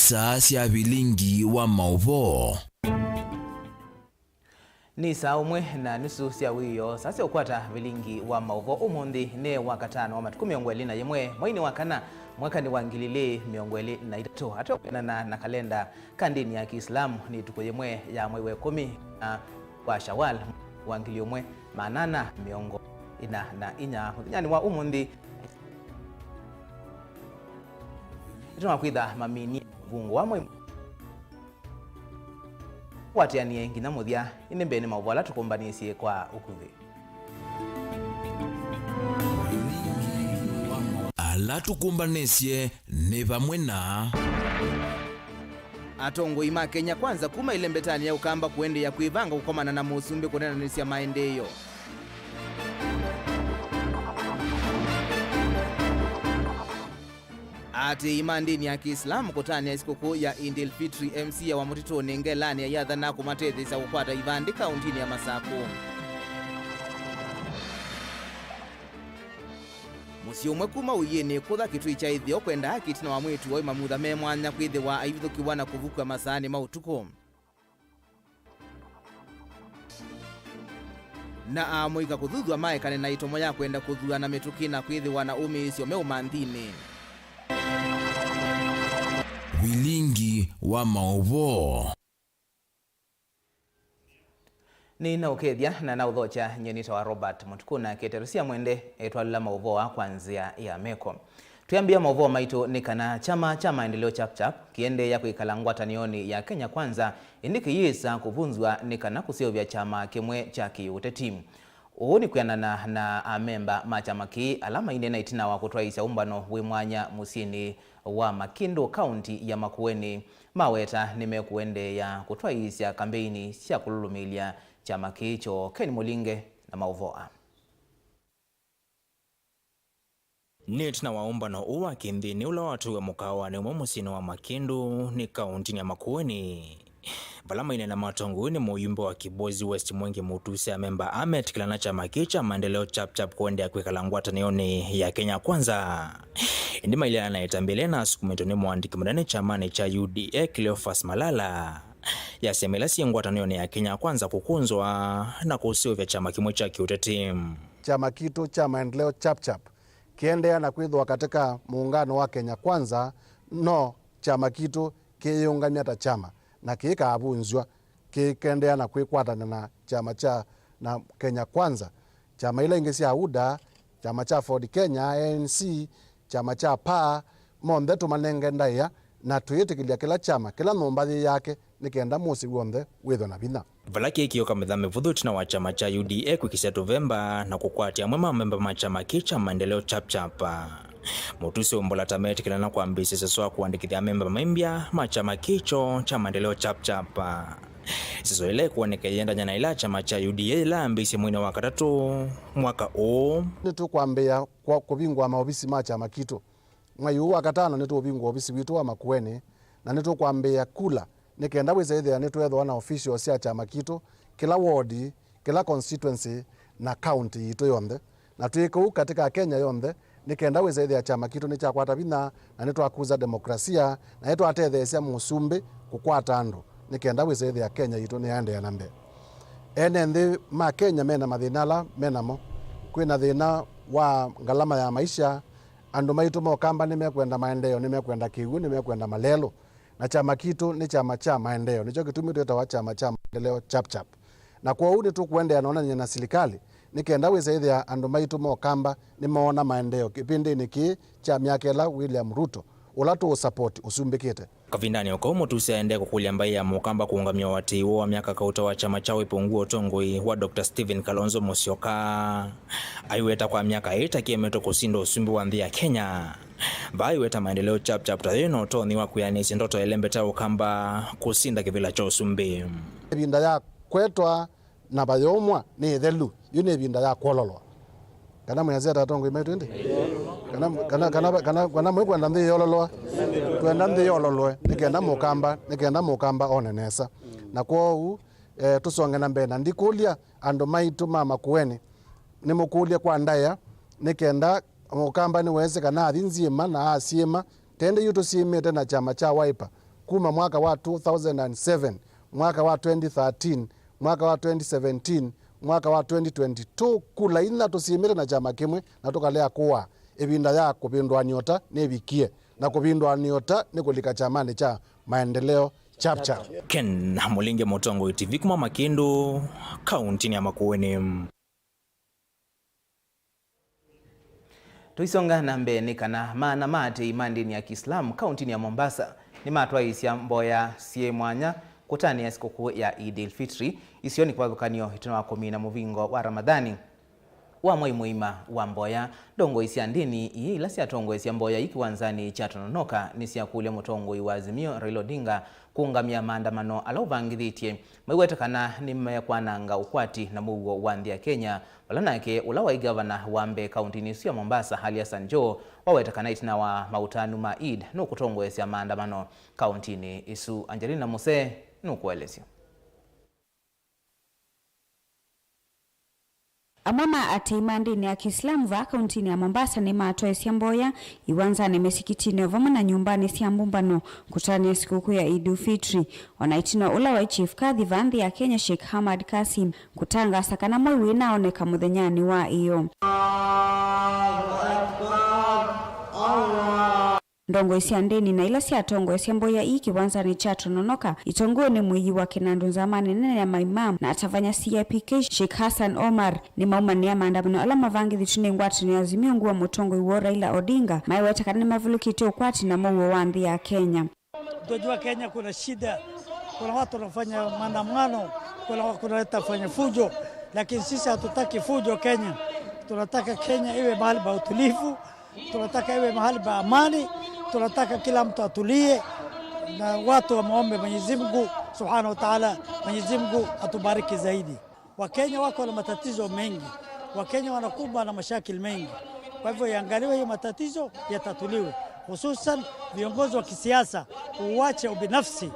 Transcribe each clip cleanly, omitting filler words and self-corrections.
Nisa cia Vilingi wa Mauvoo. Ni saa umwe na nusu cia wiyo sasa ukwata Vilingi wa Mauvoo umundi ne wakatano wa matuku miongweli na yemwe mwaini wakana mwaka ni wangilile miongweli na itatu hata na kalenda kandini ya Kiislamu ni tuko yemwe ya mwewe 10 wa Shawwal wangili yemwe manana miongo ina na inya yani wa umundi ituma kwitha mamini vungu wa mwe watianie ngina muthia ine mbene Mauvoo ala tukumbanisye kwa ukuthi ala tukumbanisye ni vamwe na atongoi ma Kenya kwanza kuma ile mbetani ya ukamba kuende ya kuivanga kukomana na musumbi kunena nisi ya maendeyo ati imandini ya Kiislamu kutani ya sikukuu ya Idil Fitri MC ya wamutito nengelani ya yadhana kumatezi sa kupata ivandi kauntini ya Masaku. Musio mwekuma uyene kutha kitu icha ithio kwenda hakiti na wamwitu wa mamutha memwanya kwithe wa aivithukiwa na kuvuka masani mautuku. Na amuika kuthuthua maekane na itomo ya kwenda kuthua na metukina kwithe wana umi isio meumandhini. Vilingi wa Mauvoo. Ni na ukethia na na udhocha nyenita wa Robert Mutukuna keterusia mwende etwalula Mauvoo kwanzia ya meko. Tuyambia Mauvoo maitu nikana chama cha maendeleo chap kiende ya kuikala ngwatanioni ya Kenya kwanza indiki yisa kuvunzwa nikana kusiovya chama kimwe cha kiutetimu. Uuni kuyanana na amemba machama ki alama ine na itina wa kutwaisha umbano wimwanya musini wa Makindu kaunti ya Makueni maweta nimekuende ya kutwaisha kampeini cia kululumilia chama kicho Ken Mulinge na Mauvoo. Nitina waumba na uwa kindhini ula watu wa mukawa ni umamusini wa Makindu ni kaunti ya Makueni. Balama ine na matongo ni muyumba wa Kibozi West Mwenge Mutuse memba Ahmed kilana chama kicha maendeleo chap kuende ya kuikala ngwatanioni ya Kenya kwanza. Indima ile anaitambele na sukumetoni mwandiki mdane chamani cha UDA Cleophas Malala ya semelasi ngwatanioni ya Kenya kwanza kukunzwa na kusiovya chama kimwe cha kiutetimu. Chama kitu cha maendeleo chap kiendea na kuidhwa katika muungano wa Kenya kwanza no chama kitu kiungamia ta chama na kikaavunzwa kikendea na kuikwatana na chama cha na Kenya kwanza chama ile ingesi ya UDA chama cha Ford Kenya ANC chama cha PA monde tumanengendaya na tuyitikilia kila chama kila nombathi yake nikenda musi wonde witho na bina valaki ikioka mithame vuthuti na wa chama cha UDA kwikisia Novemba na kukwatia mwema memba machama kicha maendeleo chap Mutuse umbola tameti kilana kwa mbisi seswa kuandikithia memba maimbia machama kicho cha maendeleo chap Siso ile kuoneka yenda nyana ila chama cha UDA la mbisi mwine wa katatu mwaka huu. Nitu kuambia kwa kubingwa maofisi machama kitu. Mwayu wa katano nitu ubingwa ofisi witu wa Makueni na nitu kuambia kula nikenda wizaithi nitu edho wana official sia chama kitu kila ward kila constituency na county ito yonde na tuiko katika Kenya yonde nikenda wizaithi ya chama kitu ni cha kwata bina na nitu akuza demokrasia na nitu atethesia musumbi kukwata andu nikenda wizaithi ya Kenya ito ni ande ya nambe ene nthi ma Kenya mena mathinala menamo kwina thina wa ngalama ya maisha andu maitu mokamba nimekwenda maendeleo nimekwenda kiwu nimekwenda malelo na chama kitu ni chama cha maendeleo nicho kitumi tueta wa chama cha maendeleo chap na kwa udi tu kuende anaona na serikali nikenda wizaithi ya andu maitu mokamba nimeona maendeleo kipindi niki cha miakela William Ruto ulatu support usumbikite kavindani uko Mutuse aende kukulia mbai ya mukamba kuungamia watiiwo wa miaka kauta wa chama chao ipunguo tongoi wa Dr. Stephen Kalonzo Musyoka aiweta kwa miaka 8 kiemeto kusindo usumbi wa nthi ya Kenya baiweta maendeleo chap tayeno toni wa kuyanisi ndoto elembeta ukamba kusinda kivila cha usumbi binda ya kwetwa na bayomwa ni thelu yune binda ya kololo kana mwenye tatongo imetu ndi kana mwe kwenda nthi yololo kwenda nthi yololo nikenda mukamba onenesa na kwa u tusonge na mbena ndikulia ando maitu mama Makueni ni mukulia kwa ndaya nikenda mukamba ni weze kana athinziema na asiema tende yuto siemete na chama cha Wiper kuma mwaka wa 2007, mwaka wa 2013, mwaka wa 2017, mwaka wa 2022 kula ina tusimire na chama kimwe na tukalea kuwa ibinda ya kupindwa nyota nebikie na kupindwa nyota ni kulika chamani cha maendeleo chapchap. Ken Mulinge, Mutongo TV kuma Makindu, kaunti ya Makueni. Tuisonga na mbeni kana maana mate imandini ya Kiislamu kaunti ya Mombasa ni matwa isia mboya sie mwanya kutani ya sikukuu ya Eid Fitri isioni kwa dhukanio itino wa komina muvingo wa Ramadhani wa muima wa mboya dongo isia ndini ila sia tongo isia mboya ikiwanzani chatononoka nisia kule mutongo iwazimio Raila Odinga kuungamia maandamano alauvangithitie maiwetekana ni mmekwananga ukwati na Mauvoo wa nthi ya Kenya walanake ulawa igavana wambe kaunti nisu ya Mombasa hali ya Sanjo wawetekana itina wa mautanu ma Eid nukutongo isia maandamano kaunti ni isu. Angelina Muse nukuelesio. Amama ateimandini ya Kiislamu va kaunti ya Mombasa ni matoe siamboya iwanzane mesikitini vama na nyumbani siambumbano kutani sikukuu ya Eid Fitri wanaitina ula wa chief kadhi vandhi ya Kenya Sheikh Hamad Kasim kutanga sakana mwe winaoneka muthenyani wa iyo ndongo isia ndeni na ila sia tongo isia mboya iki wanza ni chato nonoka itongo ni mwiji wa kinandu zamani nene ya maimam na atafanya CIPK Sheikh Hassan Omar ni maumani ya maandamano ala mavangi dhitune ngwati ni azimio nguwa mutongo iwo Raila Odinga maiwetakana ni mavulukiti ukwati na Mauvoo wa nthi ya Kenya. Tunajua Kenya kuna shida, kuna watu wanafanya maandamano, kuna watu wanafanya fujo, lakini sisi hatutaki fujo Kenya. Tunataka Kenya iwe mahali pa utulivu, tunataka iwe mahali pa amani, tunataka kila mtu atulie na watu wamuombe Mwenyezi Mungu Subhanahu wa Ta'ala, Mwenyezi Mungu atubariki zaidi. Wakenya wako na matatizo mengi, Wakenya wanakumbwa na mashakili mengi, kwa hivyo iangaliwe hiyo matatizo yatatuliwe, hususan viongozi wa kisiasa uache ubinafsi,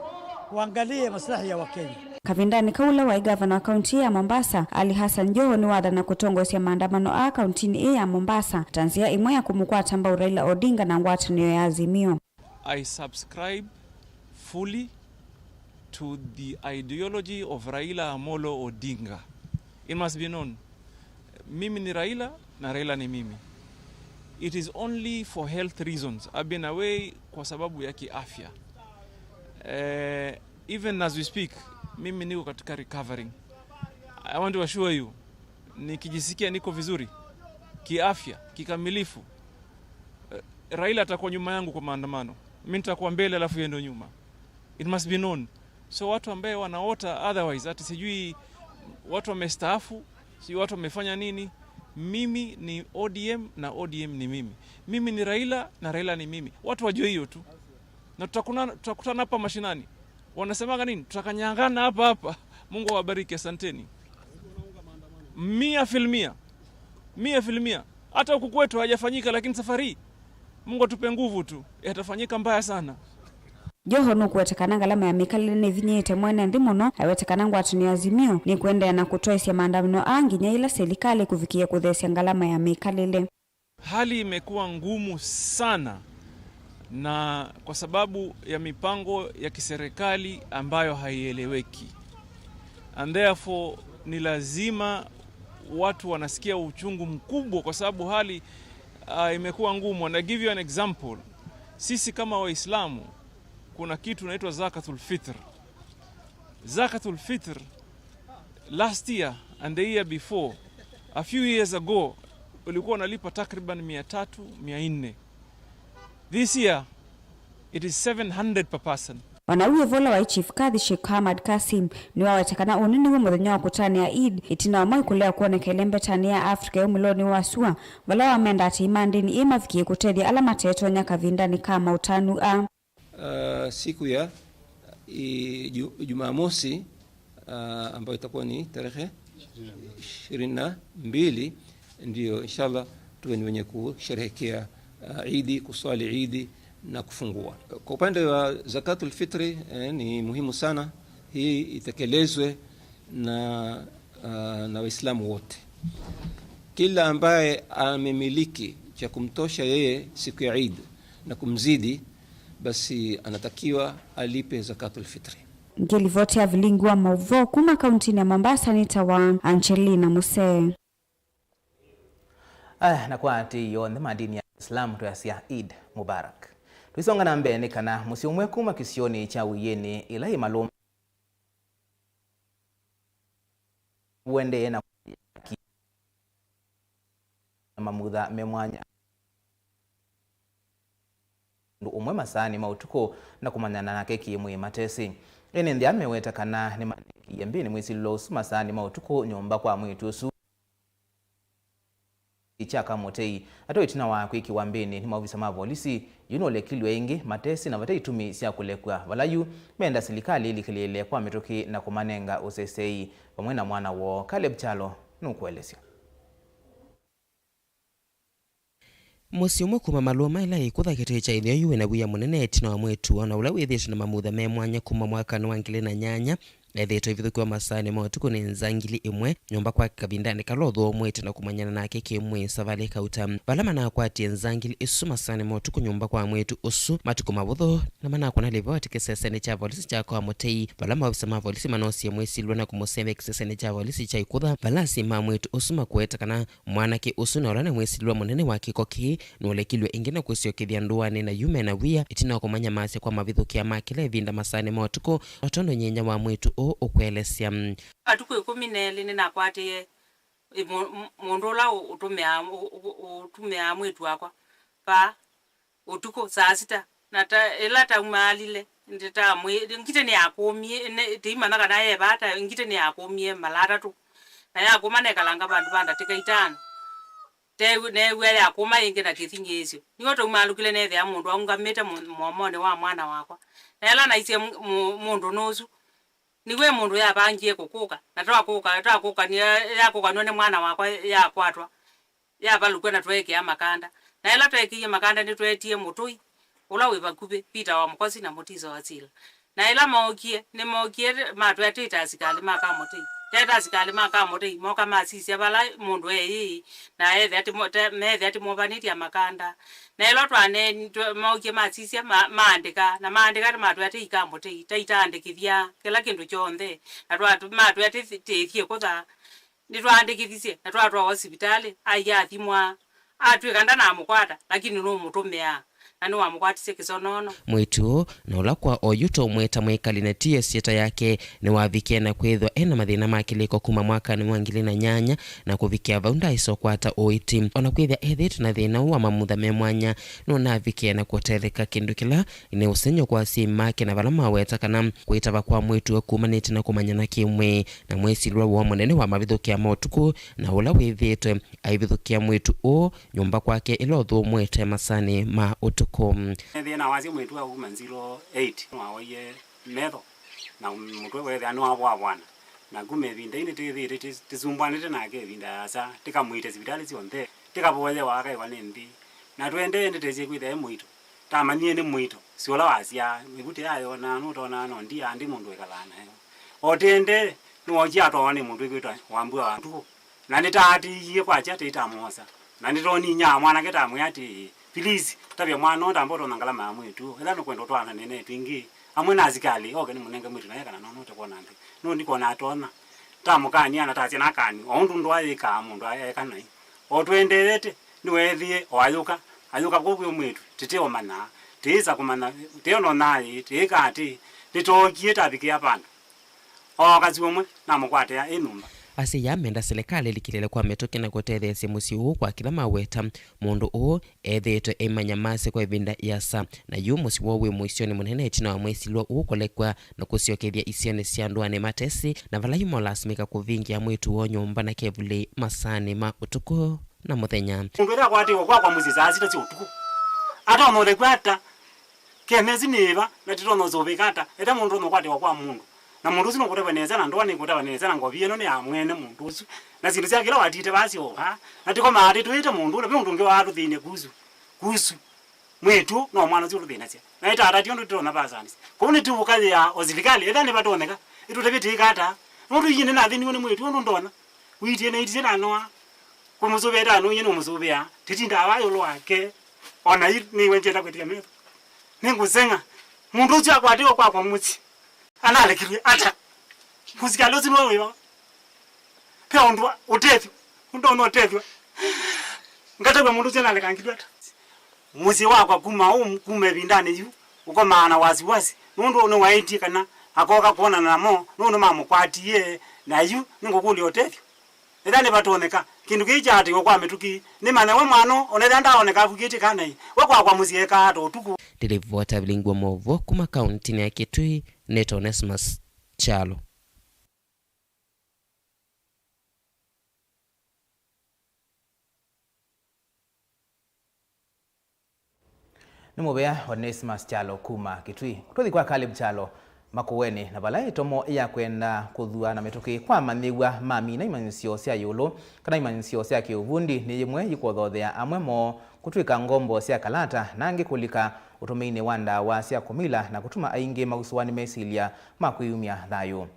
uangalie maslahi ya Wakenya. Kavindani kaula wa gavana wa kaunti ya Mombasa Ali Hassan Joho ni wada na kutongosia maandamano a kaunti ya Mombasa tanzia imwe ya kumukwata mbao Raila Odinga na ngwata niyo ya azimio. I subscribe fully to the ideology of Raila Amolo Odinga. It must be known, mimi ni Raila na Raila ni mimi. It is only for health reasons. I've been away kwa sababu ya kiafya. Even as we speak, mimi niko katika recovering. I want to assure you, nikijisikia niko vizuri kiafya, kikamilifu, Raila atakuwa nyuma yangu kwa maandamano. Mimi nitakuwa mbele alafu yeye ndo nyuma. It must be known. So watu ambao wanaota otherwise, ati sijui watu wamestaafu, si watu wamefanya nini, mimi ni ODM na ODM ni mimi. Mimi ni Raila na Raila ni mimi. Watu wajue hiyo tu. Na tutakutana hapa mashinani. Wanasemaga nini? Tutakanyangana hapa. Mungu awabariki, asanteni. 100%. Hata huku kwetu hajafanyika, lakini safari Mungu atupe nguvu tu. Yatafanyika mbaya sana. Joho nukuwetekana ngalama ya mikalile ni vinyete mwene ndimono hawetekana ngwatu ni azimio ni kuendea na kutoesia maandamano anginya ila serikali kufikia kuthesia ngalama ya mikalile. Hali imekuwa ngumu sana na kwa sababu ya mipango ya kiserikali ambayo haieleweki. And therefore ni lazima watu wanasikia uchungu mkubwa kwa sababu hali imekuwa ngumu. And I give you an example. Sisi kama Waislamu kuna kitu inaitwa Zakatul Fitr. Zakatul Fitr last year and the year before, a few years ago, ulikuwa unalipa takriban 300-400. This year it is 700 per person. Wanauye vola wa chief kadhi Sheikh Hamad Kasim ni wawetekana unini wa muthenya wa kutani ya Eid itina wa mwai kulea kuoneka ilembe tani ya Afrika ya umiloni wa sua wala wa menda ati imandini ima vikie kutethia alama teto nyaka vindani kama utanu a. Siku ya Jumamosi ambayo itakuwa ni tarehe 22 ndio inshallah tuwe ni wenye kusherehekea Eid, kuswali Eid na kufungua. Kwa upande wa Zakatul Fitri ni muhimu sana hii itekelezwe na Waislamu wote. Kila ambaye amemiliki cha kumtosha yeye siku ya Eid na kumzidi, basi anatakiwa alipe zakatul fitri. Ngilivoti ya Vilingi wa Mauvoo kuma kaunti ya Mombasa ni tawa Angelina Muse. Na kwa ati yo madini ya Islam tuyasia Eid Mubarak. Tuisonga na mbele kana musiumwe kuma kisioni cha uyeni ilai malum wende na mamudha memwanya umwe masani mautuko na kumanyana nake kimwe matesi ene ndi ameweta kana ni maniki yambini mwisi losu masani mautuko nyomba kwa mwitusu ichaka motei ato itina wa kwiki wambeni ni maofisa ma polisi yuno lekilwe ingi matesi na vatai tumi sia kulekwa valayu menda silikali ilikilele kwa mitoki na kumanenga usesei pamwe na mwana wo Caleb Chalo nukuelesya Musi umwe kuma maluma ila ikutha kiti cha ithio yuwe na buya munene tina wa mwetu na ula withisho na mamutha me mwanya kuma mwaka wa 2008 Ethito ivithukiwa masani mautuku ni nzangili imwe nyumba kwa kabindani kalotho mwete na kumanyana nake kimwe savali kauta balama na kwati nzangili isu masani mautuku nyumba kwa mwetu usu matuku mabutho na mana kwa nalivo atikisesene cha polisi cha kwa motei balama wabisama polisi manosi ya mwesi ilwana kumoseme kisesene cha polisi cha ikutha balasi ma mwetu usu makueta kana mwanake usu na ulana mwesi ilwa munene wa kikoki nuolekilwe ingine kusiokithia nduwane na yume na wia itina kumanya masi kwa mavithukia makile vinda masani mautuku otondo nyenya wa mwetu ukwelesya atuko 10 ni nakwate mondola utumea mwetu akwa pa utuko saa 6 nata elata malile ndita ngite ni akomie timana kana ye bata ngite ni akomie malata tu na yakoma kalanga bantu banda tika itano ne we yakoma ingena kithinyesyo niwoto malukile nethe ya mundu angamete momone wa mwana wakwa ela na ise mundu nozu niwe mundu yabangiye kukuka natwa ni yakuka none mwana wakwa yakwatwa yabalukwe na tweke amakanda na ela tweke makanda ni twetie mutui ula webakube pita wa mkosi na motizo wasila na ela maokie ni maokie matwa tita asikali maka motei teta asikali maka motei moka masisi abala mundu na ethe ati mobaniti ya makanda na ela twane maokie masisi maandika na maandika matwa tika motei taitandikithia kila kindu chonthe na matwa tithie kutha ni twandikithie na twatwa hospitali ayathimwa atwikanda na mukwata lakini no mutumea anu wamukwatise kisonono mwitu na ulakwa oyuto mweta mwekali na tie sieta yake ni wavikia na kwethwa ena mathina makiliko kuma mwaka ni mwangili na nyanya na kuvikia vaunda isokwata oiti ona kwethwa ethitu na thina wa mamutha me mwanya no na vikia na kuoteleka kindu kila ni usenyo kwa simake na valama weta kana kuitava kwa mwitu kumaniti na kumanyana kimwe na mwesi lwa wa munene wa mavithukia mautuku na ula withitwe aivithukia mwitu o nyumba kwake ilothu mwete masani ma utuku thina wazi mwetu wa kuma 08 waoye metho na mutwe wethe anu abwa bwana na gume vinda ine tithire tizumbwanite nake vinda asa tikamwite hospitali cionthe tikaboye waka wane ndi na twende nditeze kwithe mwito tamanie ni mwito siola wasia miguti ayo na nutona no ndi andi mundu ekalana otende nuoji atone mundu kwitwa wambua wantu na nitati yiye kwacha titamosa na nitoni nya mwana ketamwe ati please tabia mwana ndamboto nangala mamwetu ela no kwendo twana nene twingi amwe nazikali oke ni munenge mwitu naye kana nono tekona ndi no ndiko na atona tamukani ana tazi nakani ondu ndo ayika mundu ayeka nai otwendelete niwethie oyuka ayuka kubwe mwitu titeo mana tiza kumana teono naye tikati litokie tabikia panda okaziomwe namukwate ya enumba ase yamenda serikali likilele kwa metoke na kutethesia musi huu kwa kila maweta mundu huu ethito emanyamase kwa ibinda yasa na yu musi wowe muisioni munene itina wa mwesi lua huu kolekwa na kusiokethia isioni sianduane matesi na vala yumo lasimika kuvingia mwitu wo nyumba na kevuli masani ma utuku na muthenya ngwera kwati kwa musi saa sita si utuku ata omore kwata kemezi niva na titono zobekata eta mundu no kwati kwa mundu na mundu sino kutebeneza na ndwani kutebeneza na ngoviye no ne amwene mundu su na zindu cia kila watite basi oha na tiko maati tuite mundu na mundu nge watu thine kusu mwetu no mwana zulu thina cia na ita ata tiondo tona bazani ko ni tubuka ya ozilikali ethani batoneka itutebiti kata mundu yine na thini ni mwetu ndo ndona witie na itie na noa ko muzubeta no yene muzubia titinda abayo lwake ona ni wenjenda kwetia meto ningusenga mundu uja kwatiwa kwa muti analekirwe ata kuzikalo zino wewe pia undu utethyo undu utethyo ngata kwa mundu jana lekangirwe ata muzi wako kume bindane yu uko maana waziwazi nundu ono waiti kana akoka kuona namo nundu mamukwatie na yu ningukuli utethyo ethane batoneka kindu kija ati kwa metuki ni mana we mwano onethanda oneka kugiti kana i kwa muzieka ato utuku Ndilivota Vilingi wa Mauvoo kuma kaunti ya Kitui Neto Onesmus Chalo. Nimubea Onesmus Chalo kuma Kitui. Kutothi kwa Caleb Chalo makuweni na bala itomo ya kwenda kuthua na metuki kwa manigwa mami na imanisio cia yulu kana imanisio cia kiuvundi ni yimwe yikothothea amwemo kutwika ngombo cia kalata nangi kulika utumeine wanda wa cia kumila na kutuma aingi magusuani mesilia makwiyumia thayu.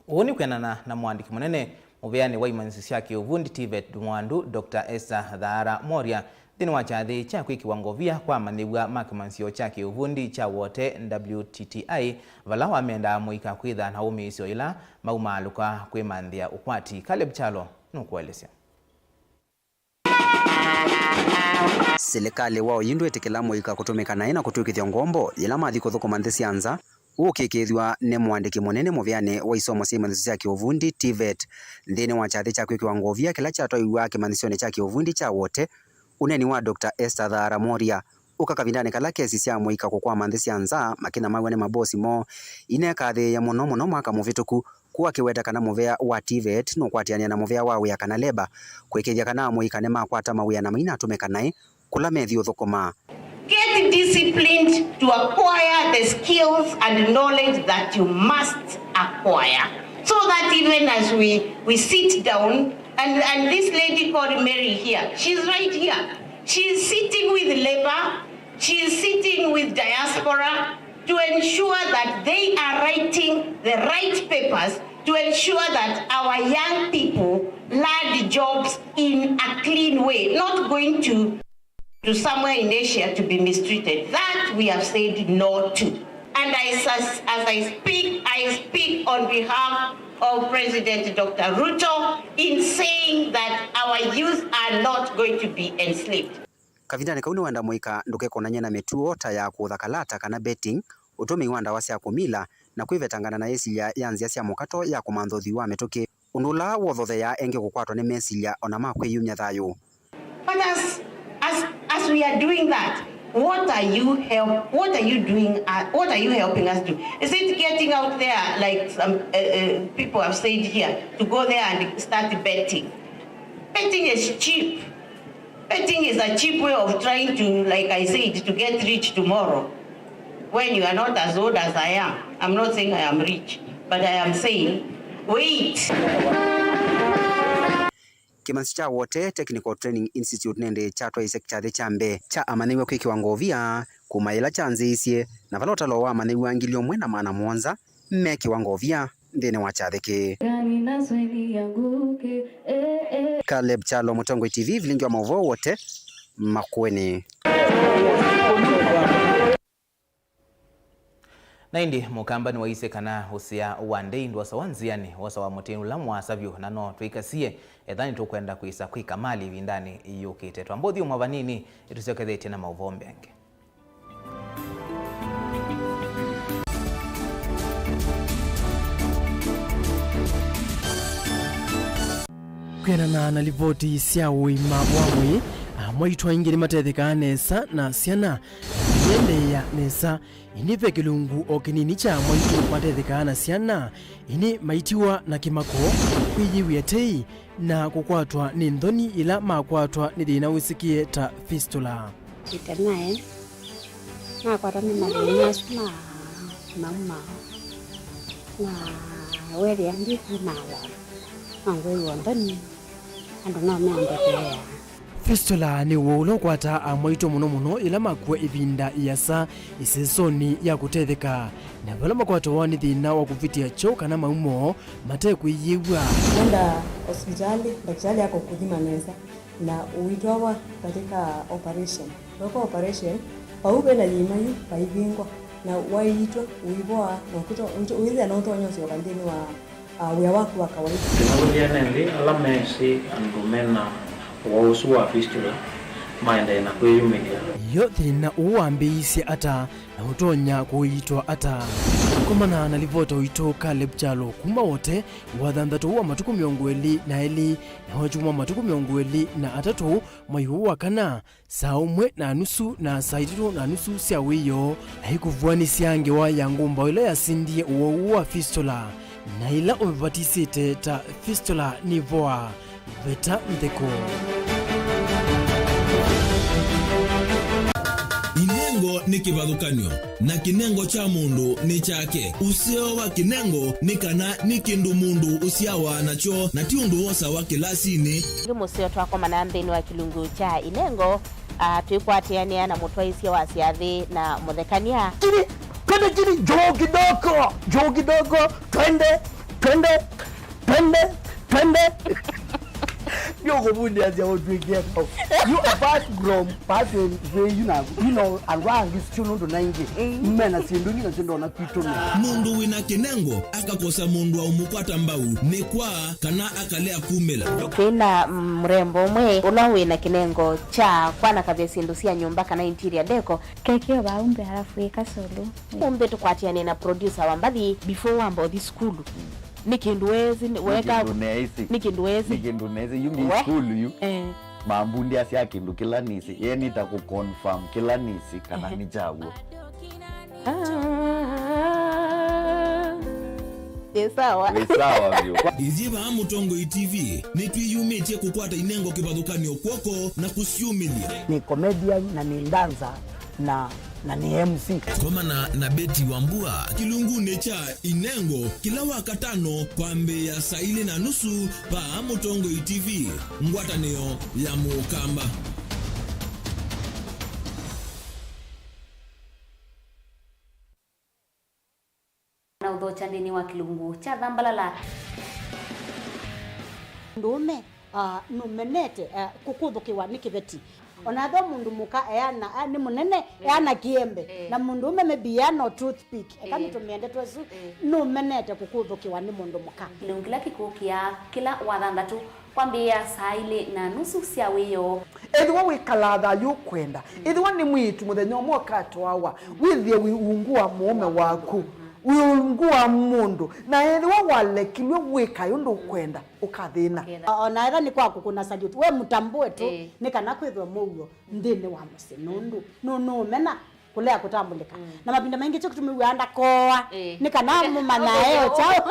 Uoni kwenana na mwandiki munene mubeani wa imanisio cia kiuvundi TVET Mwandu Dr. Esther Thara Moria thini wa chathi cha kiwango vya kwa manigwa makimansio cha kiuvundi cha wote WTTI vala wamenda muika kwitha na umisio ila maumaluka kwimanthia ukwati. Caleb Chalo nukuelesya. Serikali wao yindu etikila muika kutumika na kutwikithia ngombo ila mathi kuthukuma nthi cianza ukikithwa ne mwandiki munene muvyane wa isomo cia imanisio cia kiuvundi TVET thini wa chathi cha kiwango vya kila chatwa kimanisio cha kiuvundi cha wote uneni wa Dr. Esther Thara Moria ukakavindane kala kesi cia muika kukwama nthi cianza makina magwane mabosi mo inekathi ya muno mwaka muvituku kuwa kiweta kana muvea wa TVET no kwatiania na muvea wa wia kana leba kwikithia kana muika ne makwata mawia na maina atumeka nai kula methi uthukuma. Get disciplined to acquire the skills and knowledge that you must acquire so that even as we sit down and this lady called Mary here, she's right here. She's sitting with labor, she's sitting with diaspora to ensure that they are writing the right papers to ensure that our young people land jobs in a clean way, not going to somewhere in Asia to be mistreated. That we have said no to. And as I speak on behalf of President Dr. Ruto in saying that our youth are not going to be enslaved. Kavindane kauni wanda muika nduke konanya na metuo ta ya kuutha kalata kana betting utumi wanda wasia kumila na kwivetangana na yesilia yanzia cia mukato ya kumanthothi wa metuki undula wothothe ya enge gukwatwa ni mesilia ona makwiyumya thayu. But as we are doing that, what are you doing? What are you helping us do? Is it getting out there like some people have said here to go there and start betting? Betting is cheap. Betting is a cheap way of trying to, like I said, to get rich tomorrow. When you are not as old as I am. I'm not saying I am rich, but I am saying, wait. Kimansi cha wote Technical Training Institute nende chatwa isekchathe chambe cha amaniwe kwi kiwango vya kumaila chanziisye na valota lo wa amaniwe ngilio mwena maana mwanza me kiwango vya ndene wa chatheke. Caleb Chalo, Mutongwe TV, Vilingi wa Mauvoo wote makueni. Naindi mukamba ni waise kana usia uwande indu wasa wanziani wasa wa mutinu la mwasavyo na no tuikasie ethani tukwenda kuisa kwika mali vindani iyukite twambothi umwavanini itusiokethetie na Mauvoo mbenge. Kwenana na livoti cia uima wamwi mwaitwa ingiri matetheka nesa na siana yende ya nesa inive kilungu o kinini cha mwaitu matetheka na siana ini maitiwa na kimako kwiyiwie tei na kukwatwa ni nthoni ila makwatwa ni thina wisikie ta fistula itanae makwatwa ni mathina na mama na weri andi kunawa angwe wandani ando no meandekea. Fistula ni wulo kwata amwaito muno ila makwe ivinda iasa isesoni ya kutetheka na vala makwato wani thina wa kuvitia choka na maumo mate kuiyiwa kwenda hospitali daktari yako kujima neza na uitwawa katika operation. Kwa operation Paube na limayi paivingwa na waitwa uiboa na kuto uize na utonyo sio kandini wa wia wako wa kawaida. Tunakuja nendi alamesi andumena wausu wa fistula maende na kwiyumilia. Yote na uambiisi ata na utonya kuitwa ata kumana na livota uitoka lepchalo kuma wote wathandatu wa matuku miongweli na eli na wachuma matuku miongweli na atatu mwaihuwa kana saa umwe na nusu na saa itatu na nusu sia wiyo haikuvuani siange wa yangumba ila yasindie uwa fistula na ila umebatisite ta fistula nivoa veta mdeko. Inengo ni kivathukanio na kinengo cha mundu ni chake. Usio wa kinengo ni kana ni kindu mundu usiawa nacho na ti undu wosa wa kilasini. Musio twako manambeni wa kilungu cha inengo tuikwatiania na mutwaisia wa siathi na muthekania. Jini joo kidogo twende Yo bundi as your drink here. You apart from passing you know around this children to 90. Mena sindungi na sindo na pitoni. Mundu wina kinengo akakosa mundu wa umupata mbau ni kwa kana akalea kumela. Kina mrembo mwe unawe na kinengo cha kwana kabisa sindusia nyumba kana interior deco kekeo baumbe halafu ikasolo. Umbe tukwatiane na producer wa mbadi before wambo this school. Nikinduwezi weka nikinduwezi yungi school yu mambundi asia kindu kila nisi yeni ta ku confirm kila nisi kana ni jawo sawa vyo iziva mutongo TV ni twiyumitie kukwata inengo kivathukanio kwoko na kusiumilia. Ni comedian na ni dancer na ni MC. Komana na Beti Wambua kilungu necha inengo kila wakatano kwa mbe ya saa 4:30 pa Mutongo TV ngwatanio ya Mukamba. Na udhocha ndini wa kilungu cha dhambalala ndume numenete kukuthukiwa ni kiveti onatho mundu muka eana ni munene eana kiembe na mundu ume mebiano toothpick kama tumiende twesu numenete kukuthukiwa ni mundu muka kilungila kikukia kila wathandatu kwambia saa 4:30 cia wiyo Edwa wikalatha yukwenda edwa ni mwitu muthenya mwakato wawa withie wiungua mume waku wiungua mundu na edwa walekilwe wika yundu kwenda ukathina ona etha ni kwaku kuna salute we mutambue tu ni kana kwithwa mugo ndini wa musinundu no mena kulea kutambulika na mapinda mengi cyo kutumiwanda koa ni kana mumana eo chao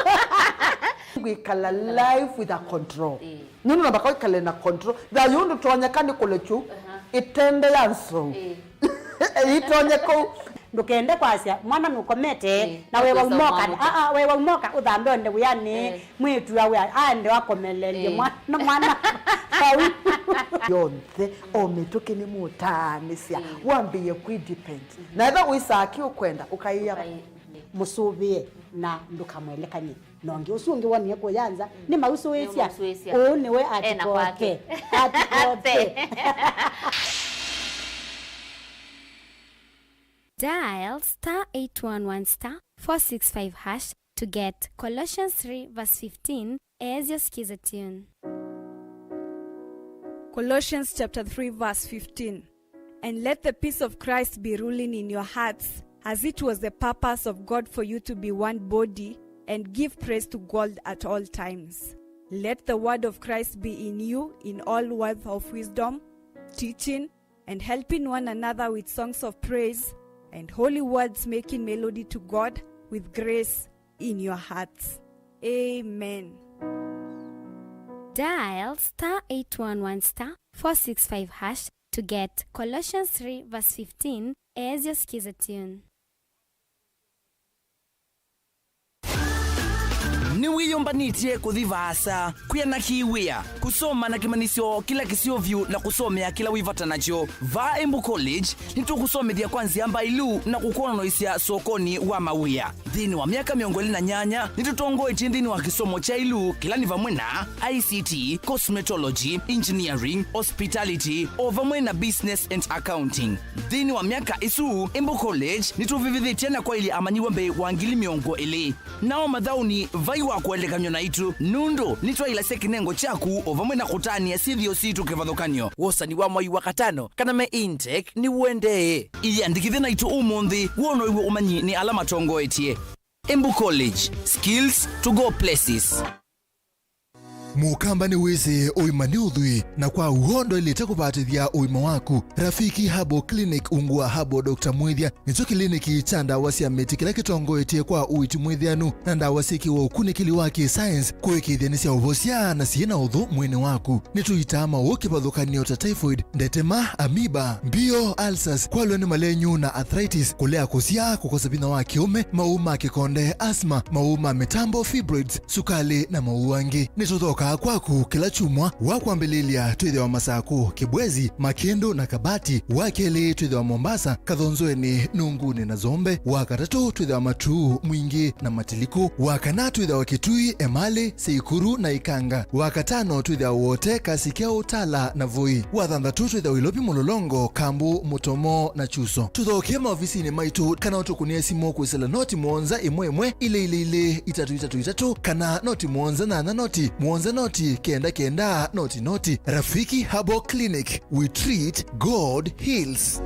wikala life with a control nino nabaka wikala na control da yundu tonyekani kulechu itende yanso itonyeko ndukende kwasia mwana nukomete na wewe umoka wewe umoka uthambe onde wiyani mwitu yawe ande wakomelelie mwana yonthe omituki ni mutanisia wambiye kudepend na eba wisaki ukwenda ukaiya musubie na ndukamwelekanye nongi usungi woniye kuyanza ni mauso wesia niwe atikote Dial *811*465# to get Colossians 3:15 as your skiza tune. Colossians chapter 3 verse 15. And let the peace of Christ be ruling in your hearts, as it was the purpose of God for you to be one body, and give praise to God at all times. Let the word of Christ be in you in all words of wisdom, teaching and helping one another with songs of praise and holy words, making melody to God with grace in your hearts. Amen. Dial *811*465# to get Colossians 3:15 as your skiza tune. ni wiyumbanitie kuthivasa kuyana kiwia kusoma na kimanisio kila kisiovyu na kusomea kila wivata nacho va Embu College nitukusomethia kwanzia mbailu na kukonoisia sokoni wa mawia thini wa miaka 28 nitutongoetie thini wa kisomo cha ilu kila ni vamwe na ICT, cosmetology, engineering, hospitality o vamwe na business and accounting. Thini wa miaka isu Embu College nituvivithitie na kwa ili amanyiwa mbe wa ngili miongo ili nao madhauni vai wa kuelekanywa na itu nundu nitwa ila sekinengo chaku o vamwe na kutania sithio situ kevadhokanyo wosani wa mwai wa katano kana me intake ni uende iandikithe na itu umundi wono iwe umanyi ni alama tongoetie. Embu College, skills to go places. Mukamba ni weze uimani udhui na kwa uhondo ilete kupatithia uima waku. Rafiki Habo Clinic ungua Habo Dr. Mwithia nicho kliniki cha ndawa cia miti kila kitongoetie kwa uiti mwithianu na ndawa cia kiwaukunikili wa science kuikithia ni cia uvosia na ciina uthu mwini waku. Nituitama ukipathukanio ta typhoid, ndetema, amoeba, mbio, ulcers, kwalwe ni malenyu na arthritis, kulea kusia, kukosa bina wa kiume, mauma kikonde, asma, mauma mitambo, fibroids, sukali na mauangi. Nituthoka kwaku kila chumwa wakwambililia twithe wa Masaku, Kibwezi, Makendo na Kabati, wakeli twithe wa Mombasa, Kathonzoeni, Nunguni na Zombe, wakatatu twithe wa Matuu, Mwingi na Matiliku, wakana twithe wa Kitui, Emali, Seikuru na Ikanga, wakatano twithe wa wote Kasikeo, Tala na Voi, wathanthatu twithe wa Ilopi, Mulolongo, Kambu, Mutomo na Chuso. Tuthokie maofisini maitu kana utukunie simu kwisila noti mwonza imwe ile 333 kana noti mwonza na noti mwonza noti kenda noti. Rafiki Habo Clinic, we treat, God heals.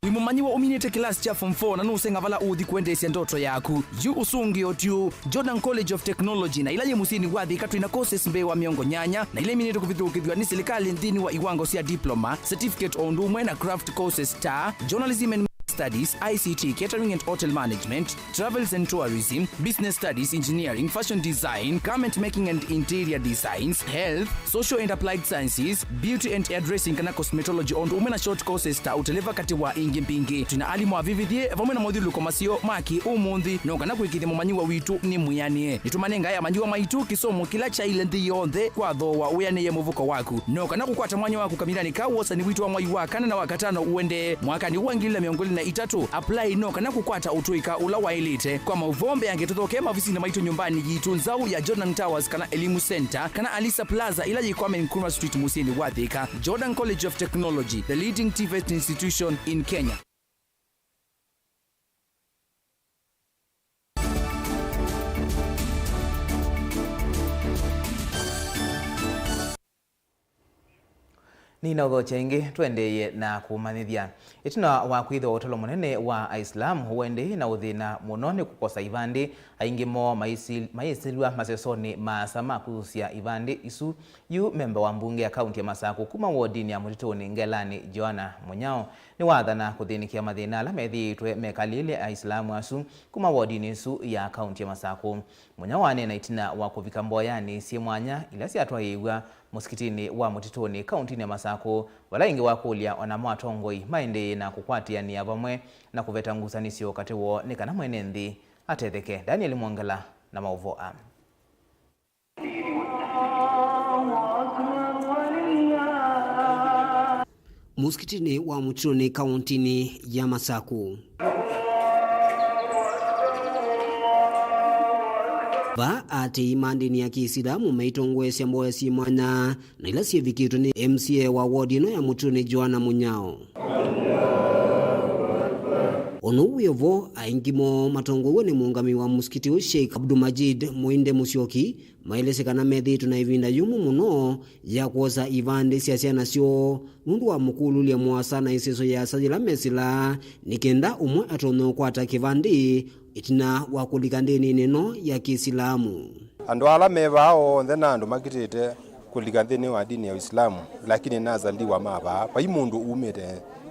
Wimumanyiwa uminite kilasi cha form 4 na nusenga vala uthi kuendesia ndoto yaku yu usungi otiu Jordan College of Technology na ilaye musini wathi katwina courses mbe wa miongo nyanya na ile minite kuvithukithwa ni serikali nthini wa iwango cia diploma, certificate on ndumwe na craft courses ta journalism and studies, ICT, catering and hotel management, travels and tourism, business studies, engineering, fashion design, garment making and interior designs, health, social and applied sciences, beauty and hairdressing kana cosmetology on umena short courses ta uteleva kati wa ingi mpingi. Tuna alimu wa vivithie vamwe na modhulu komasio maki umundi no kana kuikithi mumanyiwa witu ni muyanie. Nitumanenga ya manyiwa maitu kisomo kila cha ile ndi yonthe kwa thowa uyane ye muvuko waku. No kana kukwata mwanya waku kamilani kawosa ni witu wa mwai wakana na wakatano uende mwaka ni uangilila miongoli na itatu apply no kana kukwata utuika ula wa elite kwa mauvombe yangetuthoke maofisi na maitu nyumbani jitunzau ya Jordan Towers kana Elimu Center kana Alisa Plaza ila jikwame Nkrumah Street Musini Wathika. Jordan College of Technology, the leading TVET institution in Kenya. Nina udhochenge tuendeye na kumanithia itina wa kwitho utolo munene wa Islam huende na uthina munone kukosa ivandi aingimo maisilwa masesoni masama kuhusia ivandi isu yu member wa mbunge ya kaunti ya Masaku kuma wodini ya Mutituni Ngelani Joana Munyao ni wathana kuthinikia mathina ala methitwe mekalile Islamu asu kuma wodini isu ya kaunti ya Masaku. Munyao anena itina wa kuvika mboyani sie mwanya ila si atwaigwa musikitini wa Mutituni kaunti ya Masaku wala ingi wakulia onamwa tongoi maende na kukwatia ni avamwe na kuveta ngusanisio katiwo ni kana mwene nthi atetheke. Daniel Mwangala na Mauvoo. Musikitini wa Mutituni kaunti ya Masaku va ati imandini ya Kiislamu meitongwesya mboya si mwana na ila sievikitu ni MCA wa wodi no ya Mutituni Joana Munyao. Ono uyovo aingimo matongwe ni muungami wa musikiti wa Sheikh Abdulmajid Muinde Musyoki mailesekana methitu na ivinda yumu muno ya kuosa ivande siasia nasio nundu wa mukulu lia mwasa na iseso ya sajila mesila nikenda umwe atono kwata kivandi itina wakulikandeni neno ya Kiislamu. Ando ala mevao ndena ando makitete kulikandeni wa dini ya Uislamu lakini nazaliwa maba pa imundu umete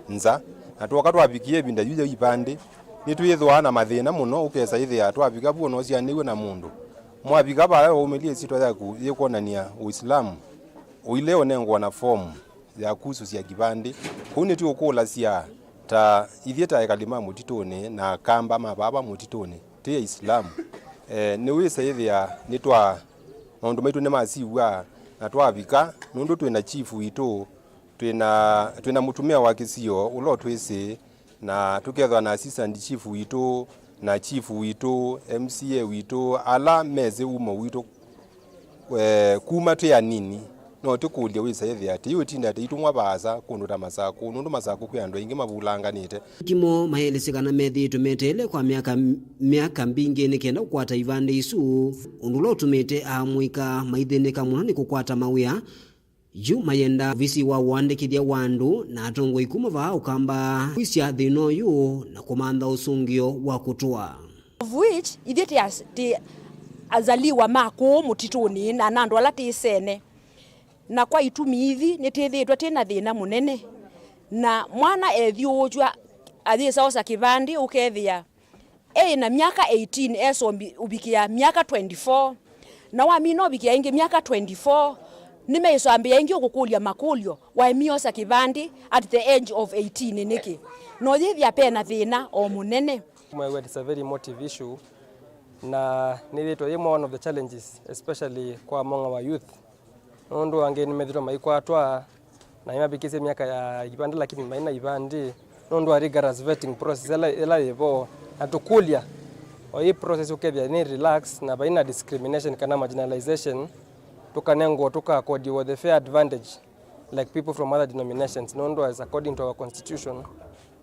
nza atwakatwa abikie binda yuje ipande nituyethwa na mathina muno ukesa ithe atwabika buono cianiwe na mundu mwabika bara umelie sitwa yaku yekonania Uislamu uileo nengo na form ya kusu cia kibande kuni tukula cia ta ithieta ekalima Mutituni na kamba mababa Mutituni ti ya Islamu ni wisa ithia ni twa maundu maitu ni masiwa na twavika nundu twina chief witu twina mutumia wa kisio ulo twisi na tukethwa na assistant chief witu na chief witu MCA witu ala meze umo witu kuma tya nini no tukulia wisa ithia ati yutinda ati itumwa baza kundu ta Masako nundu Masako kwi andu ingi mabulanganite kimo maelesekana methi tumetele kwa miaka mbingi ni kenda kukwata ivande isu undulo tumete amwika maitheneka muno ni kukwata mawia yu mayenda visi wa wandikithia wandu na atongo ikuma va ukamba wisya thino yu na kumantha usungio wa kutua of which ithiti azaliwa mako mutituni na nandu ala tisene na kwa itumi ithi nitithitwa tina thina munene na mwana ethiujwa athisa osa kivandi ukethia na miaka 18 eso ubikia miaka 24 na wamino ubikia ingi miaka 24 nimeisambia ingi ukukulia makulio waimiosa kivandi at the age of 18 niki no yithia pena thina o munene. It's a very emotive issue na nilitwa yemo one of the challenges especially kwa among our youth nundu ange nimethitwa maikwatwa na imabikise miaka ya ivandi lakini maina ivandi nundu a rigorous vetting process ela yevo atukulia o hii process ukethia ni relax na baina discrimination kana marginalization tukanengo tukakodi with the fair advantage like people from other denominations nundu as according to our constitution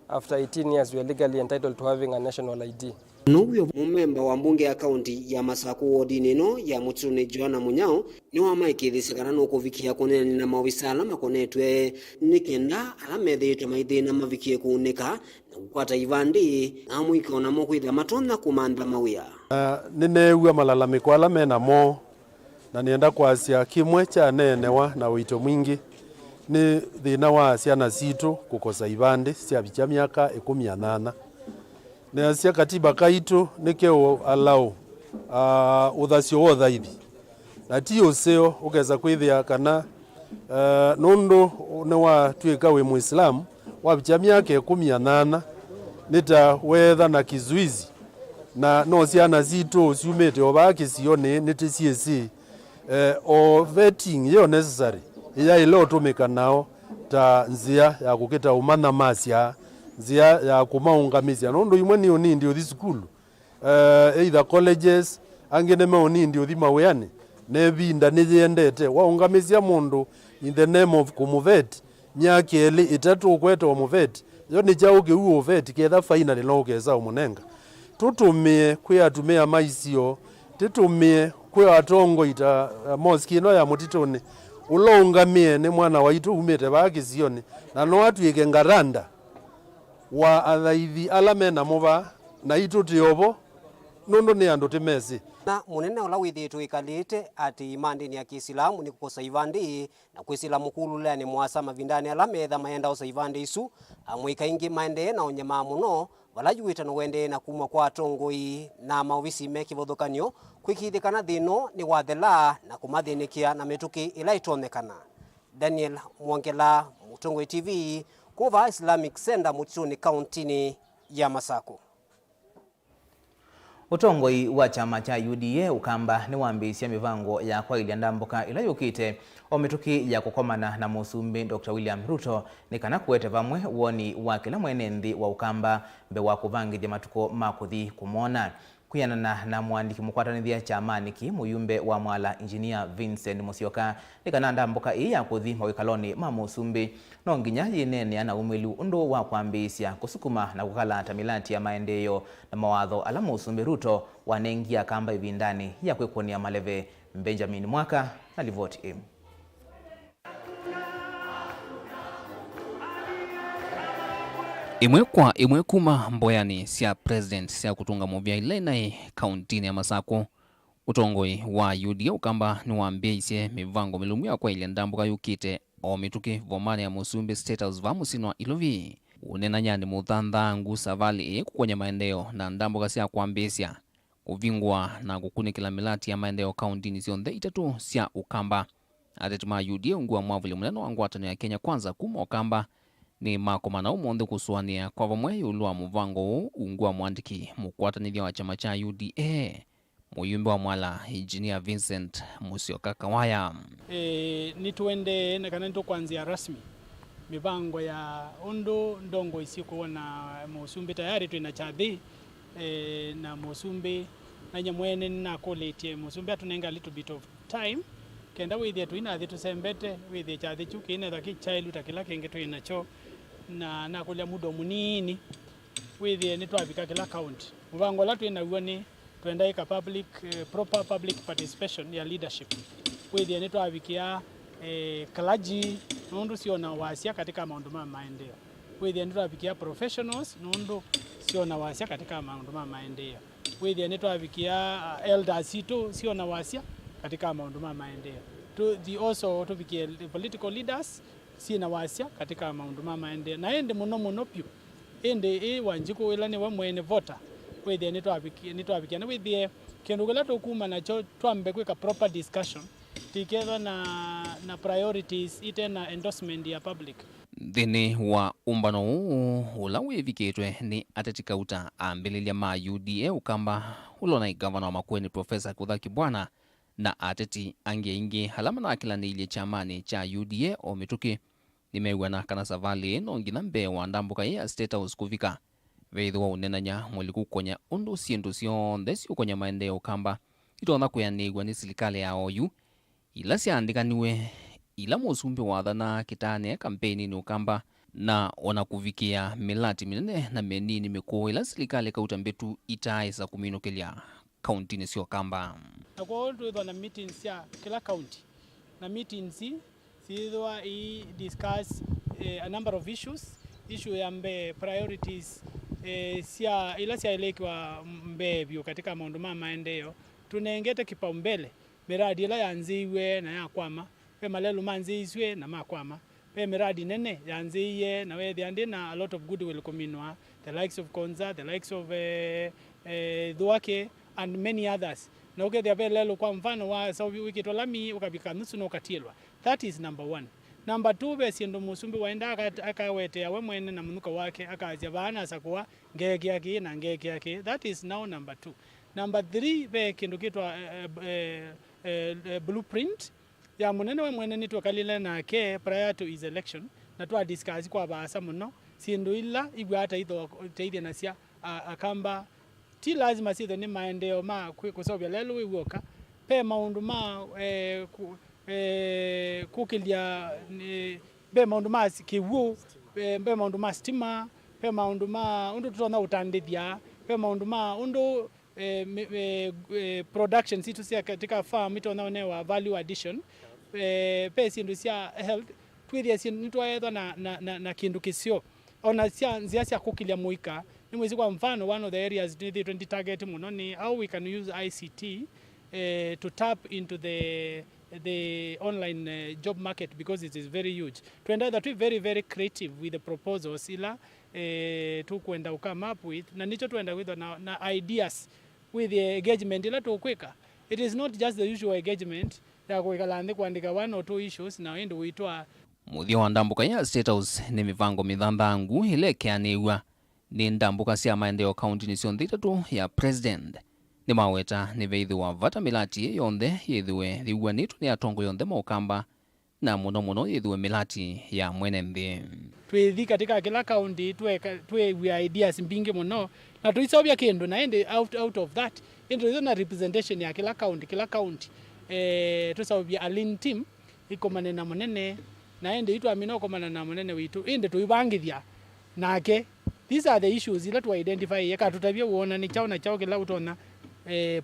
after 18 years we are legally entitled to having a national ID. Nuyo mumemba wa mbunge ya kaunti ya Masako wodi nino ya Mutune Joana Munyao ni wa maikithisikana no kuvikia kunene na mawisala makonetwe nikenda alamethitwe maithina mavikie kuunika na kukwata ivandi amwikona mo kwitha matona kumantha mawia nineua malalamiko ala mena mo na nienda kwasia kimwe cha nenewa na wito mwingi ni thina wa ciana citu kukosa ivandi cia bicha miaka 18 na cia katiba kaitu nikeo allow uthacio wotha ithi na ti useo ukeza kwithia kana nundu ne wa twika we muislamu wa bicha miaka 18 nita wetha na kizuizi na no ciana citu ciumite obaki cione niticiesi o vetting yo necessary iya ilo tumika nao ta nzia ya kukita umana masya nzia ya kumaungamisia nundu imwe ni unindi uthi school either colleges angene me unindi uthi maweyani ne binda niziendete waungamisia mundu in the name of kumuvet myaka eli itatu ukweta umuvet yo ni chauke uo vet ketha finally no keza umunenga tutumie kwiatumia maisio tutumie kwa atongo ita mosque no ya mutitoni ulongamie ni mwana waitu umete baki sioni na no atwike ngaranda wa athaithi alamena muba na itu tiobo nundu ni andu timesi na munene ola withitwe ikalite ati imandini ya Kiislamu ni kukosa ivandi na kwisila mukululani mwasa mavindani alametha maenda osa ivandi isu amwika ingi maende na onyema muno walajuita no wende na kumwa kwa tongoi na mawisi meki vodhokanyo kwikithikana thino ni wathela na kumathinikia na mituki ila itonekana. Daniel Mwangela, Mutongoi TV, kuva Islamic Center Mutuni kauntini ya Masako. Utongoi wa chama cha UDA ukamba ni wambisia mivango ya kwa ili ndamboka ila yukite o mituki ya kukomana na musumbi Dr. William Ruto ni kana kuwete vamwe uoni wa kila mwenendi wa ukamba mbe wa kuvangithia matuko makuthi kumona kuyanana na mwandiki mukwatanithia chama niki muyumbe wa mwala engineer Vincent Musyoka ni kana ndamboka ya kuthi mawikaloni ma musumbi no nginya yinene ana umelu undu wa kwambisia kusukuma na kukala tamilati ya maendeleo na mawatho ala musumbi Ruto wanengia kamba ivindani ya kwekunia maleve. Benjamin Mwaka na Livoti M. Imwe kuma mboyani sia president sia kutunga mubia ilena kauntini ya Masako utongoi wa UDA ukamba ni wambia ise mivango milumu ya kwa ili ndambuka yukite o mituki vomane ya musumbi State House vamusinwa ilovi unena nyani muthantha ngusa vali kukonya maendeo na ndambuka sia kuambisia kuvingwa na kukunikila milati ya maendeo kauntini sionthe itatu sia ukamba atetuma UDA ungua mwavuli muneno wa ngwatano ya Kenya Kwanza kuma ukamba ni makomana umonde kuswania kwa vamwe yulwa muvango ungwa mwandiki mukwatanithia wa chama cha UDA muyumbe wa mwala Engineer Vincent Musyoka Kawaya. Nituende na kana kwanzia rasmi mivango ya undu ndongo isiko na musumbi tayari tuina chathi na musumbi na nyamwene na koletie musumbi atunenga little bit of time kenda withia tuina thitu sembete withia chathi chuki ine thaki child utakila kenge tuina cho na kulia mudo munini withia ni twabika kila county muvango la tuina uoni tuenda ika public proper public participation ya leadership withia ni twabikia clergy nundu siona wasia katika maundu ma maendeleo withia ni twabikia professionals nundu siona wasia katika maundu ma maendeleo withia ni twabikia elders itu siona wasia katika maundu ma maendeleo also tubikia political leaders sina wasia katika maundu ma maendeleo na ende muno pyu ende wanjiko ila ni wamwene voter withia ni twabikia na withia kindu gila tukuma nacho twambe kwika proper discussion together na priorities ite na endorsement ya public. Thini wa umbano ula wivikitwe ni atetika uta ambililia ma UDA ukamba ulona governor wa Makueni Professor Kuthaki Bwana na ateti ange ingi halama na akila ni ile chamani cha UDA o mituki nimewana kana savali no ngina mbe wa ndambuka ya State House kuvika veithwa unenanya mwelikukonya undu siendu sionthe siukonya maendeleo kamba itona kuyanigwa ni serikali ya OU ila siandikaniwe ila musumbi wathana kitane kampeni ni ukamba na ona kuvikia milati minene na menini mikuu ila serikali kauta mbetu itaisa kuminukilia kaunti ni sio kamba na kwa hiyo na meetings ya kila county na meetings sidwa I discuss a number of issue ya mbe priorities sia ila sia elekwa mbevyo katika maundu ma maendeleo tunengete kipaumbele miradi ila yanziwe na yakwama pe malelu manziiswe na makwama pe miradi nene yanziye na we thiandi na a lot of goodwill kuminwa the likes of Konza, the likes of Dhuake and many others na ukethia pe lelu kwa mfano wa so wiki tolami ukabika nusu no katielwa. That is number 1. Number 2 be siendo musumbi waenda akawetea we mwene na munuka wake akazia bana sakuwa ngeke yake na ngeke yake. That is now number 2. Number 3 be kindu kitwa blueprint ya munene we mwene ni twakalile nake prior to his election na twa discuss kwa baasa muno sindu ila igwa hata itho teithia na sia akamba ti lazima sitho ni maendeleo ma kusobya lelo wiwoka pe maundu ma kukilia be maundu ma kiwu be maundu ma stima pe maundu ma undu tutona utandithia pe maundu ma undu production situ sia katika farm ito naonewa value addition pe sindu sia health twithia sindu twaetha na kindu kisio ona sia nzia sia kukilia muika ni mwezi kwa mfano one of the areas the 20 target muno ni how we can use ICT to tap into the online job market because it is very huge. Tuenda that we very creative with the proposals ila tu kwenda come up with na nicho tuenda with na ideas with the engagement ila tukweka. It is not just the usual engagement ya kuikalande kuandika 1 or 2 issues na endo uitwa muthio wa ndambuka ya State House ni mivango mithambangu ile kianiwa ni ndambuka cia maendeleo kaunti ni cionthe itatu ya president ni maweta ni veithwa vata milati yonthe yithiwe thiuanitu ni atongo yonthe maukamba na muno yithiwe milati ya mwene nthi twithi katika kila county twe ideas mbingi muno na tuisobya kindu na ende out of that into na representation ya kila county tusobya a lean team ikomane na munene na ende itu amino komana na munene witu ende tuibangithia nake. These are the issues ila tu identify yaka tutavia uona ni chao na chao kila utona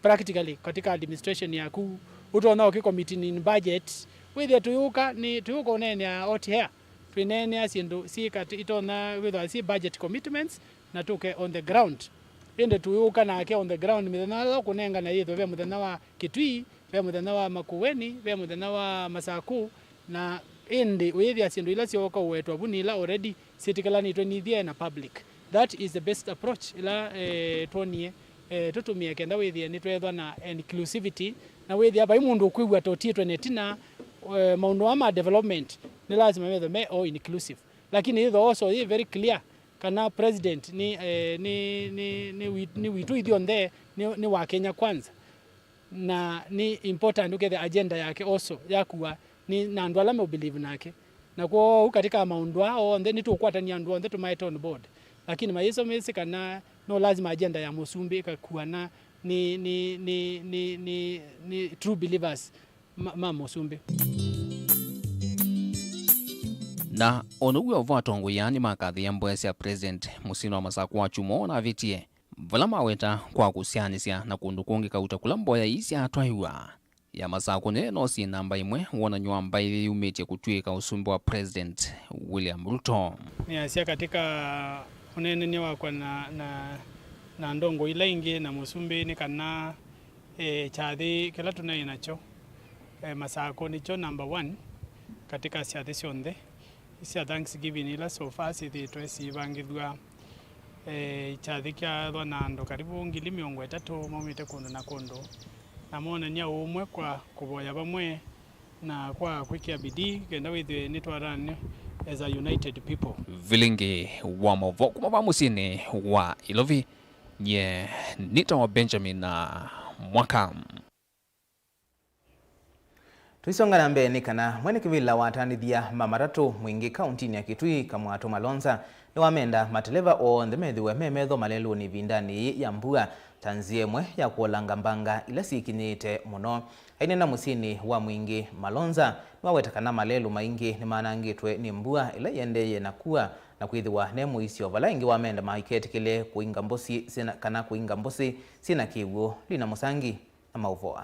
practically katika administration yaku utona okiko meeting in budget with tuyuka ni tuyuka onene ya out here twinene asindu si kati itona with si budget commitments na tuke on the ground ende tuyuka na ke on the ground mithana kunenga na yitho ve muthana wa Kitui ve muthana wa Makueni ve muthana wa Masaku na ende wethi asindu ila sioka wetwa bunila already sitikala ni twenithia na public. That is the best approach ila tonie tutumie kenda wethi ni twethwa na inclusivity na wethi aba imundu kwigwa totie twenetina maundu ama development ni lazima wethe me o inclusive lakini itho also very clear kana president ni witu ithio nthe ni wa Kenya kwanza, na ni important ukethe agenda yake also yakuwa ni na andu ala me believe nake, na kwa katika maundu ao nthe ni tukwatania andu nthe tumaite on board, lakini maiso mesi kana no lazima agenda ya Musumbi ikakuwa na ni true believers ma Musumbi. Na onuwe vatongo yani makathi ya mboya cia president musino wa masaku wa chumo na vitie vala maweta kwa kusianisya na kundu kungi kauta kula mboya isi atwaiwa ya masaku ne no si namba imwe wona nyamba ili umetie kutwika usumbi wa president William Ruto. Ni asia katika unene wakwa na ndongo ila ingi na Musumbi ni kana chathi kila tunai nacho masaku nicho number 1 katika siathi cionthe cia Thanksgiving ila so far sithitwe cibangithua chathi kiathwa na andu karibu 330 maumite kundu na kundu, na monania umwe kwa kuboya bamwe na kwa kwikia bidii kenda withwe nitwarane as a united people. Vilingi wa Mauvoo kuma musini wa Ilovi nye nita wa Benjamin na Mwaka. Tuisonga na mbele kana mwene kivila watanithia mamaratu mwingi kauntini ya Kitui Kamwatu Malonza ni wamenda mateleva o ndemethiwe memetho malelu ni vindani ya mbua tanzie mwe ya kuolanga mbanga ila sikinyite muno aine na musini wa mwingi Malonza ni wawetakana malelu maingi ni manangitwe ni mbua ila yendeye na kuwa na kwithiwa nemu isio vala ingi wamenda maiketikile kuinga mbosi sina kana kuinga mbosi sina kiwu lina musangi na Mauvoo.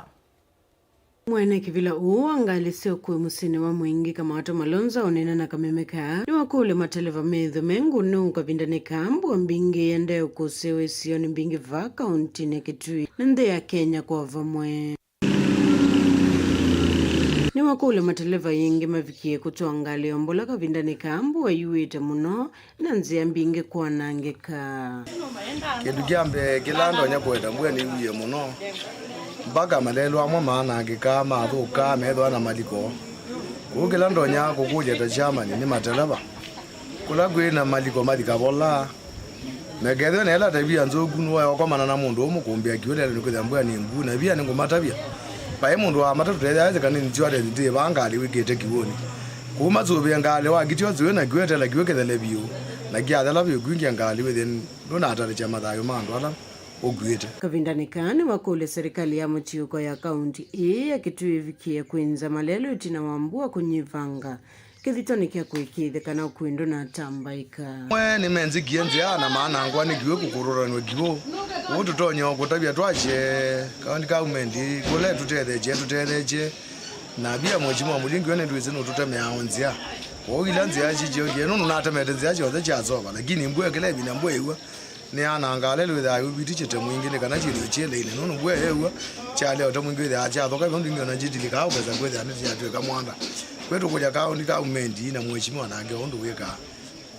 Mwene kivila angali sio kwe musini wa mwingi Kamwatu Malonza onena na kamemeka ni wakule mateleva medho mengu nuka vindanika mbu mbingi yende ukusewe sioni mbingi vaka untine Kitui nende ya Kenya kwa vamwe. Ni wakule mateleva yengi mavikie kutuangali ombola kavindanika mbu wa yuite muno na nzia mbingi kwa nangeka. Kidu kiambe kilando nyakweta mbue ni uye muno. Baga malelo amwa maana ngika mathuka methwa na maliko kugila ndonya kukuja ta chamani ni mateleva kula gwina maliko madika bola megethe na ela tabia nzogu no kwa mana na mundu umukumbia kiule ni kuthambua ni mbu na bia ni ngumatabia pai mundu wa matatu tete kana ni jiwa ndi bangali wigete kiwoni kuma zobe ngale wa gityo zwe na gwete la gwekele lebio na gyatha la byo gwingi ngali within ndona atale chama thayo mandu ala ogwete kavindanikani wakule serikali ya mchiuko ya kaunti ya Kitui vikia kuinza malelo itina wambua kunyivanga kithitonikia kuikithe kana ukuindo na tambaika mwe ni menzi kienzi ana maana ngwani giwe kukurura nwe giwo utu tonyo kutabia twache kaunti kaumendi kule tutetheje na bia mojimo mulingi wene ndwizi no tutemya onzia ogila nzia chijo ngeno nunatemete nzia chizo chazoba lakini mbwe kile bina mbwe iwa ni anangale lwitha ubitichete mwingine kana chilo chele ile nono bwe hewa chale ota mwingine acha thoka bondi ngona jitili ka ukeza kwetha ni yatwe kamwanda kwetu kuja kao ni ka umendi na mwechimwa nange ondo weka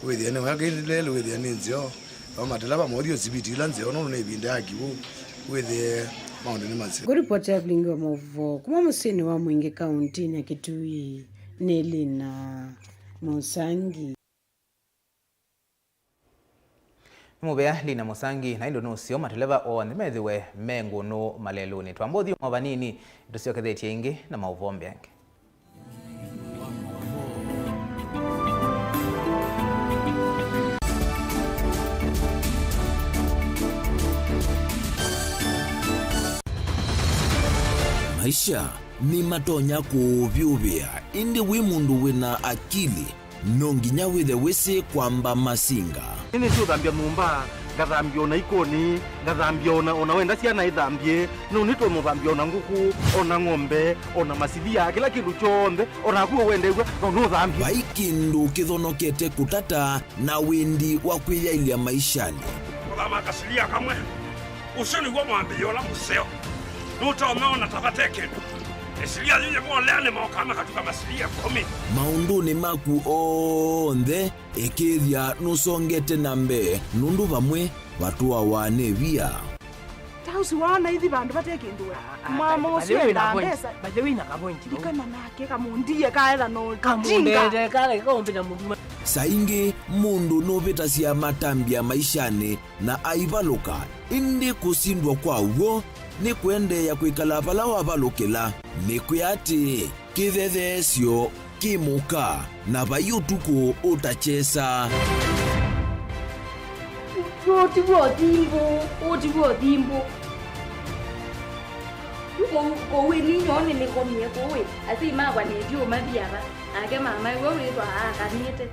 wethi ne wake lelo wethi ni nzio kama telaba modio zibiti la nzio nono ne binda akiwo wethi maondo ni mazi go report ya Vilingi wa Mauvoo kuma musini wa mwingi kaunti ya Kitui Nelina Musangi Mubea lina musangi na indo nusio mateleva o ndemethiwe mengu no maleluni twambothi mavanini itusio kethetie ingi na Mauvoo mbyange. Maisha ni matonya kuvyuvia indi wi mundu wina akili nonginya withe wisi kwamba masinga nini sio thambia mumba ngathambia ona ikoni ngathambia ona wenda ciana ithambie no nitwe muthambia ona nguku ona ng'ombe ona masithia kila kindu chonthe ona kuo wendeigwa no thambia vai kindu kithonokete kutata na windi wa kwiyailia maishani uthama kasilia kamwe ucio niguo mwambia ola museo nutomeona tabateke esilia yeye bolene mokama katuka masilia 10 maunduni maku onthe ekithia nusongete nambe nundu vamwe vatua wanevia tausi wana hivi bandu batekinduwe mama usio na pesa baje wina kapointi ikana nake kamundie kaela no kamundede kale kaombenya mundu saingi mundu novitasia matambia maishani na aivaluka indi kusindwa kwa uwo ni kuendeya kwikala vala wavalukila ni kuyati kithethesyo kimuka na vayutuku utachesa Otivo kowe ni nyone ni komye kowe asi magwa ne dio mabiaba ake mama wewe twa akanite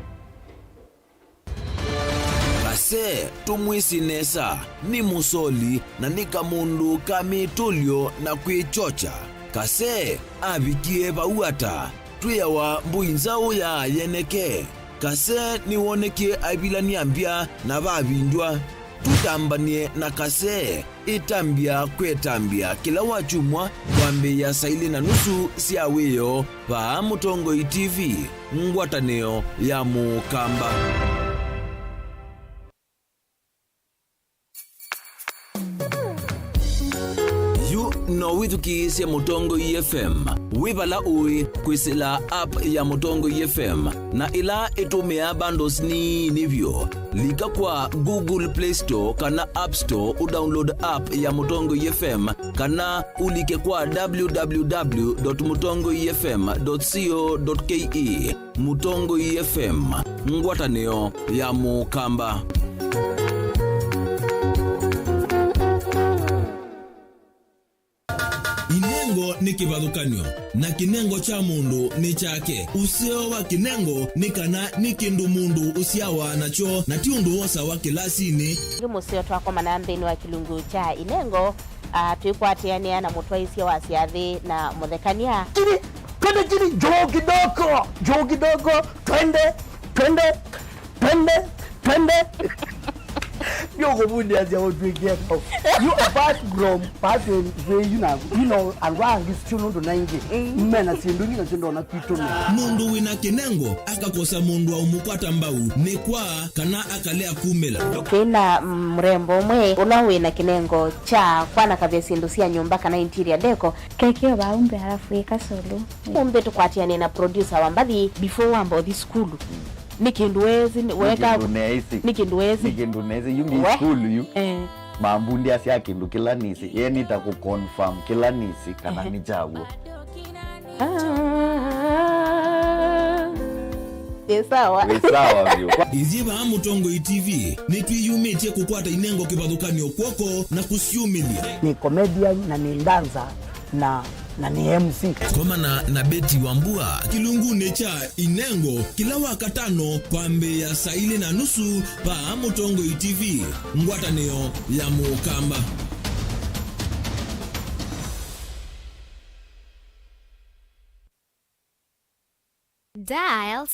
kase tumwisinesa ni musoli na nika mundu kamitulyo na kwichocha kase avikie vauata twiyawa mbuinzau ya yeneke kase niwoneke avilani ambia na vavindwa tutambanie na kase itambia kwetambia kila wachumwa wambe ya saili na nusu siawiyo va Mutongoi TV ngwataneo ya mukamba. No withukiisya Mutongoi FM wivala ui kwisila app ya Mutongoi FM na ila itumia bundles ni nivyo lika kwa Google Play Store kana App Store udownload app ya Mutongoi FM kana ulike kwa www.mutongoifm.co.ke. Mutongoi FM ngwataneo ya mukamba. Inengo ni kivadukanyo na kinengo cha mundu ni chake. Usio wa kinengo ni kana ni kindu mundu usiawa nacho na tiundu wosa wa kilasini. Musio twako manambeni wa kilungu cha inengo tuikwatiania na mutwaisia wa siathi na muthekania. Kini joo kidogo twende Yogo bundi as your big get up. You apart from pattern where you know and wrong is chuno to 90. Mena sindungi na chundo na kitu. Mundu wina kinengo akakosa mundu wa umupata mbau ni kwa kana akalea kumela. Kina mrembo mwe unawe na kinengo cha kwana kabia sindusia nyumba kana interior deco kekeo baumbe halafu ikasolo. Umbe tukwatiane na producer wambadi before wambo this school. Nikinduwezi weka nikinduwezi yumi school yu mambundi asya kindu kila nisi yeni ta ku confirm kila nisi kana ni jawo sawa vyo iziva Mutongoi TV nitwiyumitie kukwata inengo kivathukanio kwoko na kusiumilia ni comedian na ni danza na ni MC koma na Beti Wambua kilungune cha inengo kila wakatano kwambe ya saili na nusu pa Mutongoi TV ngwataneo ya mukamba. Dial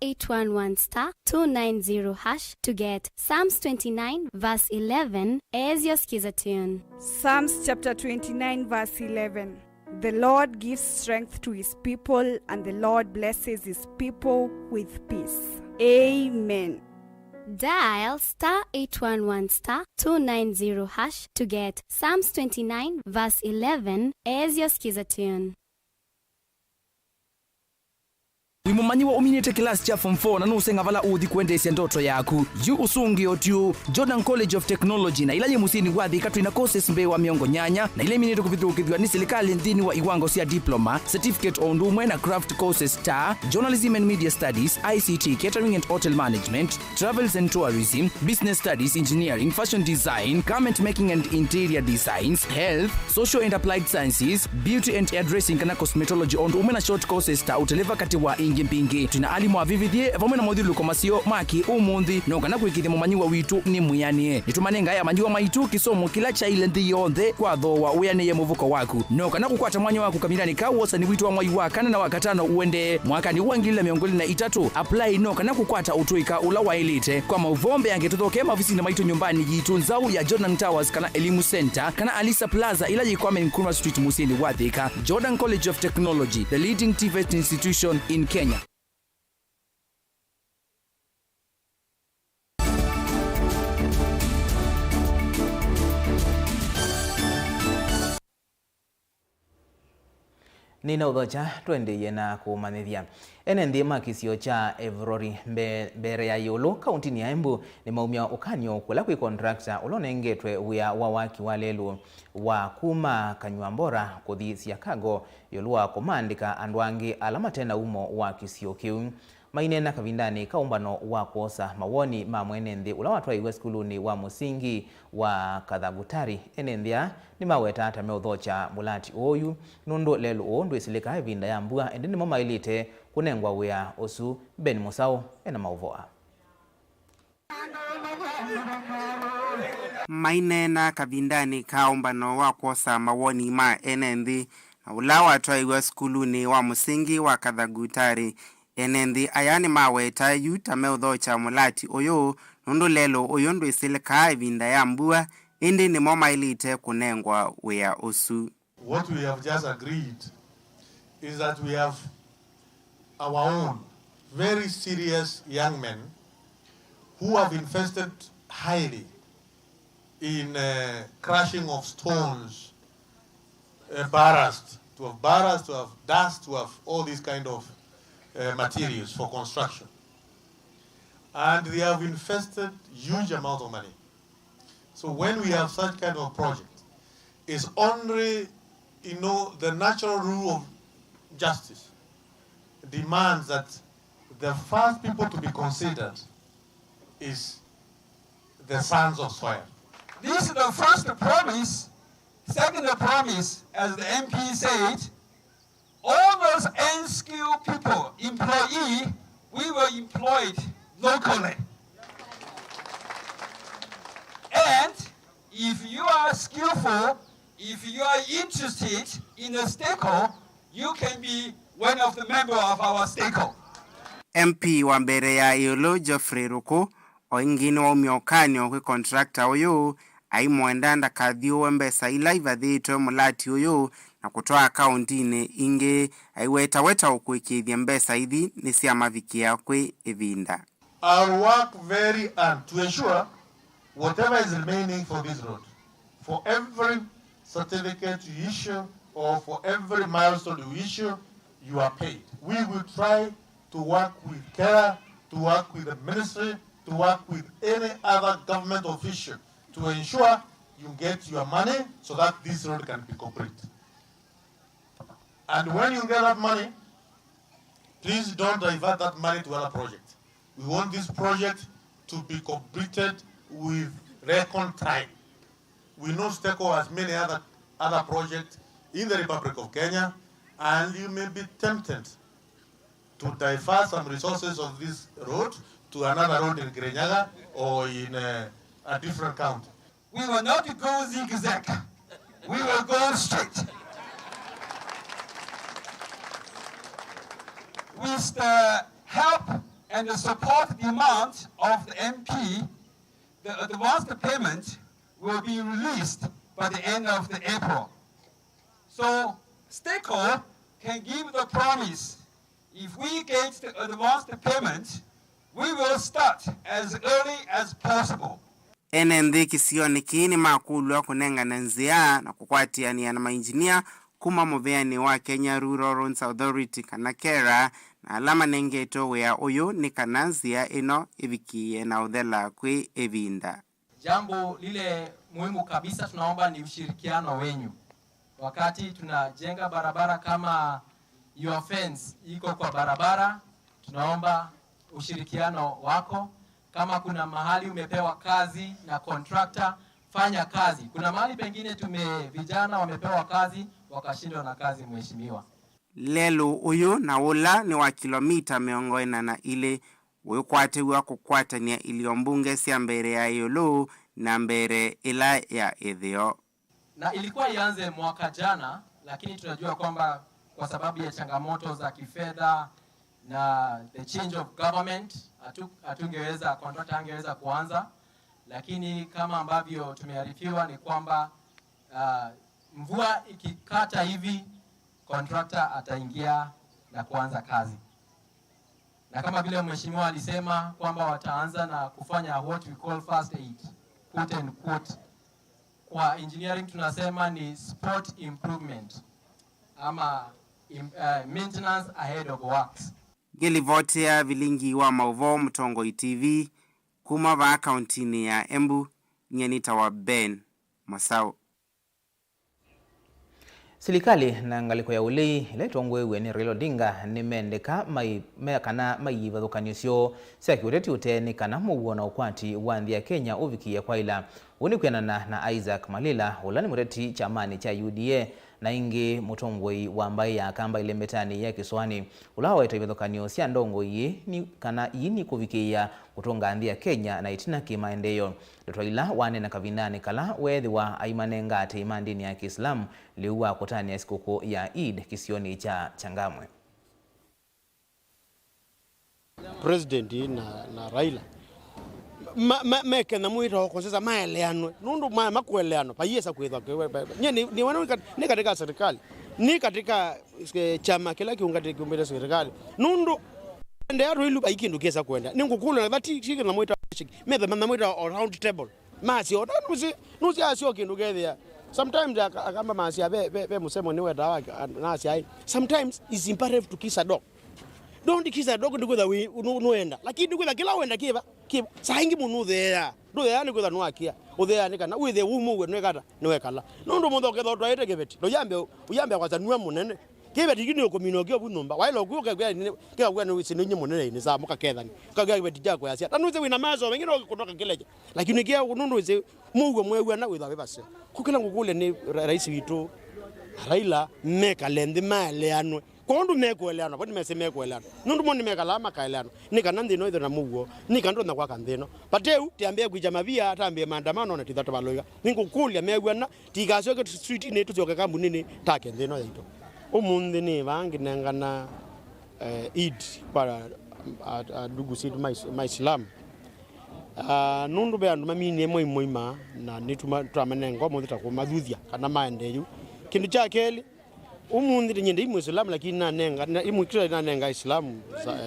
*811*290# to get Psalms 29 verse 11 as your skiza tune. Psalms chapter 29 verse 11. The Lord gives strength to his people, and the Lord blesses his people with peace. Amen. Dial *811*290# to get Psalms 29 verse 11 as your skiza tune. Wimumanyiwa uminite kilasi cha form 4 na nusenga vala uthi kuendesya ndoto yaku. Yu usungi otyu Jordan College of Technology na ilaye musini wathi katwina courses mbewa miongo nyanya na ile minito kuvithukithwa ni serikali nthini wa iwango cia diploma, certificate o ndumwe na craft courses ta journalism and media studies, ICT, catering and hotel management, travels and tourism, business studies, engineering, fashion design, garment making and interior designs, health, social and applied sciences, beauty and hairdressing kana cosmetology o ndumwe na short courses ta uteleva kati wa mpingi tuna alimu avivithie vamwe na modhilu komasio maki umundi no kana kwikithia mumanyiwa witu ni muyanie nitumanenga ya manyiwa maitu kisomo kila cha ile nthi yonthe kwa thowa uyanie muvuko waku no kana kukwata mwanya waku kamirani ka wosa ni witu wa mwai wa kana na wakatano uende mwaka ni uangilila miongoli na itatu apply no kana kukwata utuika ula wa elite kwa mauvombe yangetuthoke mavisi na maitu nyumbani jitu nzau ya Jordan Towers kana Elimu Center kana Alisa Plaza ila yikwame Nkrumah Street Musini Wathika. Jordan College of Technology, the leading TVET institution in Kenya. Nina udhocha twende yena kumanithia. Ene ndima kisio cha Evrori mbere ya yolo kauntini ya Embu ni maumia ukanyo kula kwi kontrakta ulonengetwe wia wawaki walelu wa kuma kanywambora kuthi siakago yoluwa komandika andwangi alama tena umo wa kisio kiu. Mainena kavindani kaumbano wa kuosa mawoni mamwenenthi ula watwa iwe skuluni wa musingi wa Kathagutari. Enenthia ni maweta atame udhocha mulati oyu nundu lelu ondu isilika vinda ya mbua endini moma ilite kunengwa wea osu Ben Musau ena Mauvoo. Mainena kavindani kaumbano wa kuosa mawoni ma enenthi ula watwa iwe skuluni wa musingi wa Kathagutari. Enenthi ayani maweta yu tame udhocha mulati oyo nundu lelo oyo ndu isilika vinda ya mbua indi ni moma ilite kunengwa wea osu. What we have just agreed is that we have our own very serious young men who have invested highly in crushing of stones, ballast, to have dust, to have all these kind of materials for construction. And they have invested huge amount of money. So when we have such kind of project, it's only, the natural rule of justice demands that the first people to be considered is the sons of soil. This is the first promise. Second promise, as the MP said, all those unskilled people, employee, we were employed locally. And if you are skillful, if you are interested in a stako, you can be one of the members of our stako. MP wa mbere ya yolo Geoffrey Ruku oingini wa umiokanyo kwi kontrakta oyo aimwendanda kathio mbesa ila ivathitwe mulati oyo na kutoa kauntini ingi aiweta ukuikithia mbesa ithi ni cia mavikia kwi ivinda. I'll work very hard to ensure whatever is remaining for this road, for every certificate you issue or for every milestone you issue, you are paid. We will try to work with CARE, to work with the ministry, to work with any other government official to ensure you get your money so that this road can be complete. And when you get that money, please don't divert that money to other projects. We want this project to be completed with record time. We know STECO has many other projects in the Republic of Kenya, and you may be tempted to divert some resources of this road to another road in Kirinyaga or in a different county. We will not go zigzag. We will go straight. With the help and the support demand of the MP, the advanced payment will be released by the end of the April. So STECO can give the promise, if we get the advanced payment, we will start as early as possible. Enenthi kisioni kini makulwa kunengana nzia na kukwatiania na mainjinia kuma muveani wa Kenya Rural Roads Authority kana KERA na alama nengeto wea oyo ni kananzia ino ivikie na udhela kwi evinda. Jambo lile muhimu kabisa tunaomba ni ushirikiano wenyu. Wakati tunajenga barabara kama your fence iko kwa barabara, tunaomba ushirikiano wako. Kama kuna mahali umepewa kazi na contractor, fanya kazi. Kuna mahali pengine vijana wamepewa kazi wakashindwa na kazi, mheshimiwa. Lelo uyu na ula ni wa kilomita miongoina na ile ukwate wa kukwatania iliombunge sia mbere ya yolo na mbere ila ya ethio. Na ilikuwa ianze mwaka jana, lakini tunajua kwamba kwa sababu ya changamoto za kifedha na the change of government contractor angeweza kuanza, lakini kama ambavyo tumearifiwa ni kwamba mvua ikikata hivi contractor ataingia na kuanza kazi. Na kama vile mheshimiwa alisema kwamba wataanza na kufanya what we call first aid, quote and quote. Kwa engineering tunasema ni spot improvement ama maintenance ahead of works. Gilivotea Vilingi wa Mauvoo Mutongoi TV kuma va kauntini ya Embu nyenita wa Ben Masao. Silikali na ngaliko ya ulei letongwe weni Raila Odinga nimendeka kana mayivathukanisyo sia kiureti uteni kana muwona ukwati wa nthi ya Kenya uvikia kwa ila unikwenana na Isaac Malila ulani mureti chamani cha UDA na ingi mutongoi wa mbai ya kamba ile metani ya Kiswani ulawa itavivathukanio sia ndongo iyi ni kana yini kuvikia kutonga nthi ya Kenya na itina kimaendeyo Raila wane na kavinani kala wethi wa aimanenga ati imandini ya Kiislamu liuwa kutani ya sikukuu ya Eid kisioni cha Changamwe. President na Raila meke na mwita okosesa maeleano nundu makueleano payesa kwetha ni wana ni katika serikali ni katika chama kila kiungate kiumbele serikali nundu ende aro ilu ikindu kesa kwenda ningukulu na that shike na mwita metha na mwita round table masi oda nusi asio kindu gethia sometimes akamba masi be musemo ni weda wake nasi ai sometimes is imperative to kiss a dog. Don't kiss a dog ndikuza unoenda lakini ndikuza kila wenda kiba saingi munu thea ndo ya ni kuza nwakia uthea ni kana withe umu we nwekata nwekala ndo mutho ketho twaite kibeti ndo uyambe kwa zanua munene kibeti gini ukomino kyo bunumba wailo kuke kwa ni sinunye munene ni za muka kethani kagya kibeti jako yasia tanuze wina mazo wengine kutoka kileje lakini kia nundu ze muwe mwewe na witha bebase kukila ngukule ni rais witu Raila meka lendi maleano kondu mekueleano bodi mesemekueleano nundu moni mekalama kaeleano nikana ndino itho na muwo nikando na kwa kanthino pateu tiambie kwijama bia atambie maandamano na tithatu baloiga ningukulia megwana tigacoke street ni tucoke kambuni ni take ndino yaito umundi ni bangi nengana Eid para ndugu situ maislam nundu be andu mamini moima na nituma twamanengo muthita ku mathuthia kana maendeyu kindu cha keli umundi nyende Islamu lakini nanenga imukira nanenga Islamu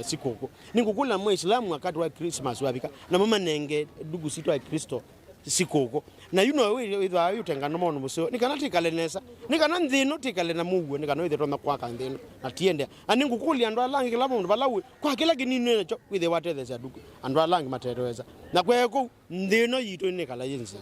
sikoko ningukula mu Islamu wakati wa Christmas wabika na mama nenge ndugu situ wa Kristo sikoko na we utenga no mono muso nikana tikalenesa nikana ndino tikalena muwe nikana we tona kwa kandino na tiende aningukuli andu alangi kila mundu balawe kwa kila kinini necho with the water there's a duku andu alangi matereweza na kweko ndino yito nikala yense.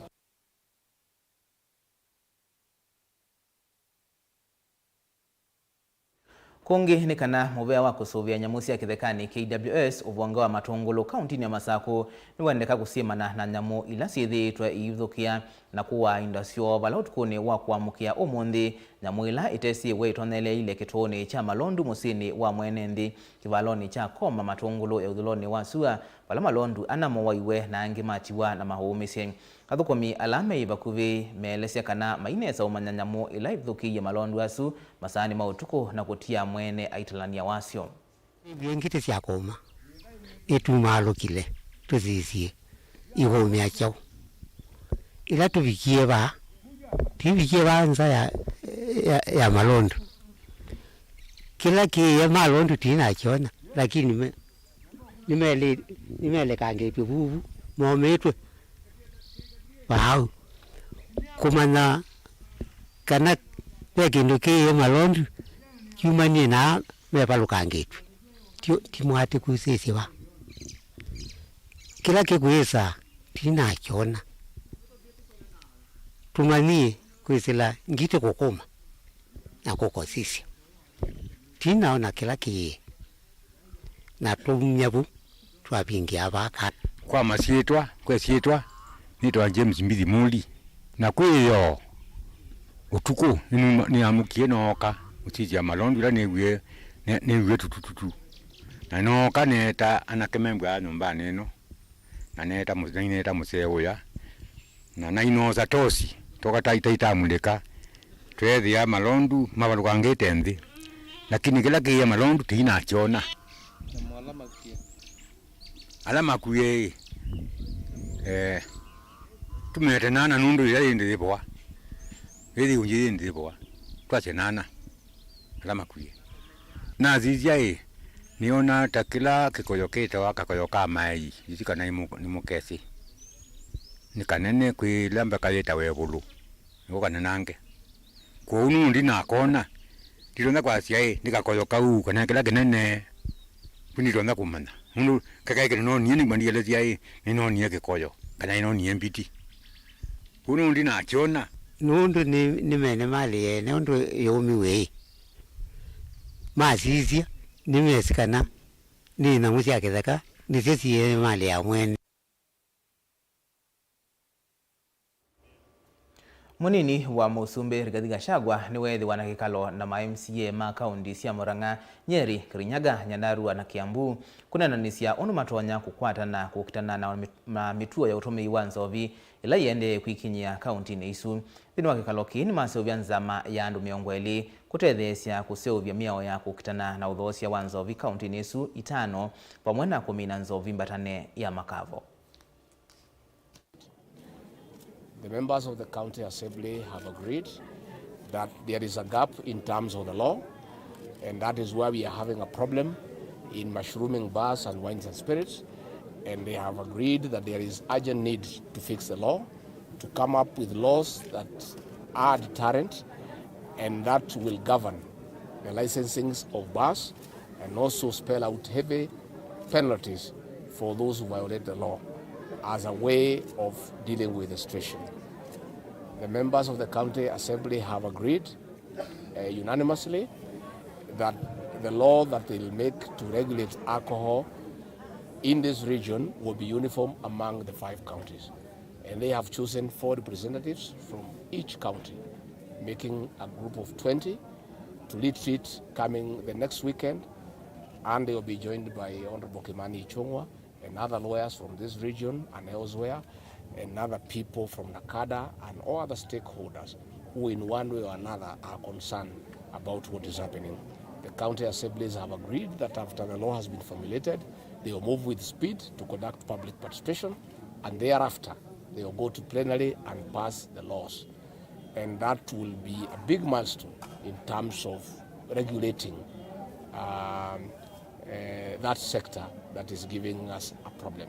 Kungi ni kana muvea wa kusuvia nyamusi ya kithekani KWS uvonga wa Matungulu kauntini ya Masako ni wendeka kusimana na nyamu ila sithitwe iyuthukia na kuwa indasyo vala utukuni wa kuamukia umundi nyamu ila itesi weitonele ile kituoni cha Malondu musini wa mwenendi kivaloni cha Koma Matungulu ya udhuloni wa Sua vala Malondu anamo waiwe na angimatiwa na mahuumisi kathukomi alame ivakuvi meelesya kana mainesa umanyanyamu ila ithukiye Malondu asu masani mautuku na kutia mwene aitalania wasyo byengite sya Koma etumalukile tuzisie ihomya chao ila tuvikie banza ya Malondu kila kiye Malondu tinachona lakini nimele kange pivuvu mometwe wow kumana kana pekindu kiye Malondu humani na mepalukangetwe timwate kusisiwa kila kikuisa tinachona tumanie kwisila ngite kukuma na kukosisi tinaona kila kiye na tumyabu twapingia abaka kwa masietwa kwesietwa nitwa James Mbithi Muli na kwiyo utuku ni amukie noka utija Malondu ila newe tututu na noka neta anakemembwa nyumbani ino na neta museoya na naino za tosi toka taita muleka twethi ya Malondu mabalukangete nthi lakini kila kiya Malondu tinachona alama kuye tumete nana nundu ila ndiboa ili unjiri ndiboa twache nana alama kuye na zizia niona takila kikoyoketa wakakoyoka mai yisika na nimukesi nikanene kwilamba kaleta webulu ngoka nanange kwa unundi nakona Tironda kwa siai nikakoyo kau kana kila kenene. Puni ronda kumanda. Mundu kakai keno ni bandi ele siai ni no ni ke koyo. Kana no ni mpiti. Kuno ndi na chona. Nundu ni mene mali ye nundu yomi we. Mazizia ni mesikana ni na musia kedaka ni sisi ye mali ya mwene. Munini wa Musumbe Rigathi Gachagua ni wethi wana kikalo na ma-MCA ma kaundi cia Murang'a, Nyeri, Kirinyaga, Nyandarua na Kiambu kunenanisia onu matonya kukwatana kukitana na mituo ya utumii wa nzovi ila yende kwikinyia kauntini isu. Thini wa kikalo kii ni maseuvya nzama ya andu miongo eli kutetheesya kuseuvya miao ya kukitana na uthosia wa nzovi kauntini isu itano pamwe na kumina nzovi mbatane ya makavo. The members of the County Assembly have agreed that there is a gap in terms of the law, and that is why we are having a problem in mushrooming bars and wines and spirits. And they have agreed that there is urgent need to fix the law, to come up with laws that are deterrent and that will govern the licensings of bars and also spell out heavy penalties for those who violate the law as a way of dealing with the situation. The members of the County Assembly have agreed unanimously that the law that they will make to regulate alcohol in this region will be uniform among the 5 counties. And they have chosen 4 representatives from each county, making a group of 20 to lead it coming the next weekend. And they will be joined by Honorable Kimani Ichung'wa and other lawyers from this region and elsewhere, and other people from NACADA and all other stakeholders who in one way or another are concerned about what is happening. The county assemblies have agreed that after the law has been formulated, they will move with speed to conduct public participation, and thereafter they will go to plenary and pass the laws. And that will be a big milestone in terms of regulating that sector that is giving us a problem.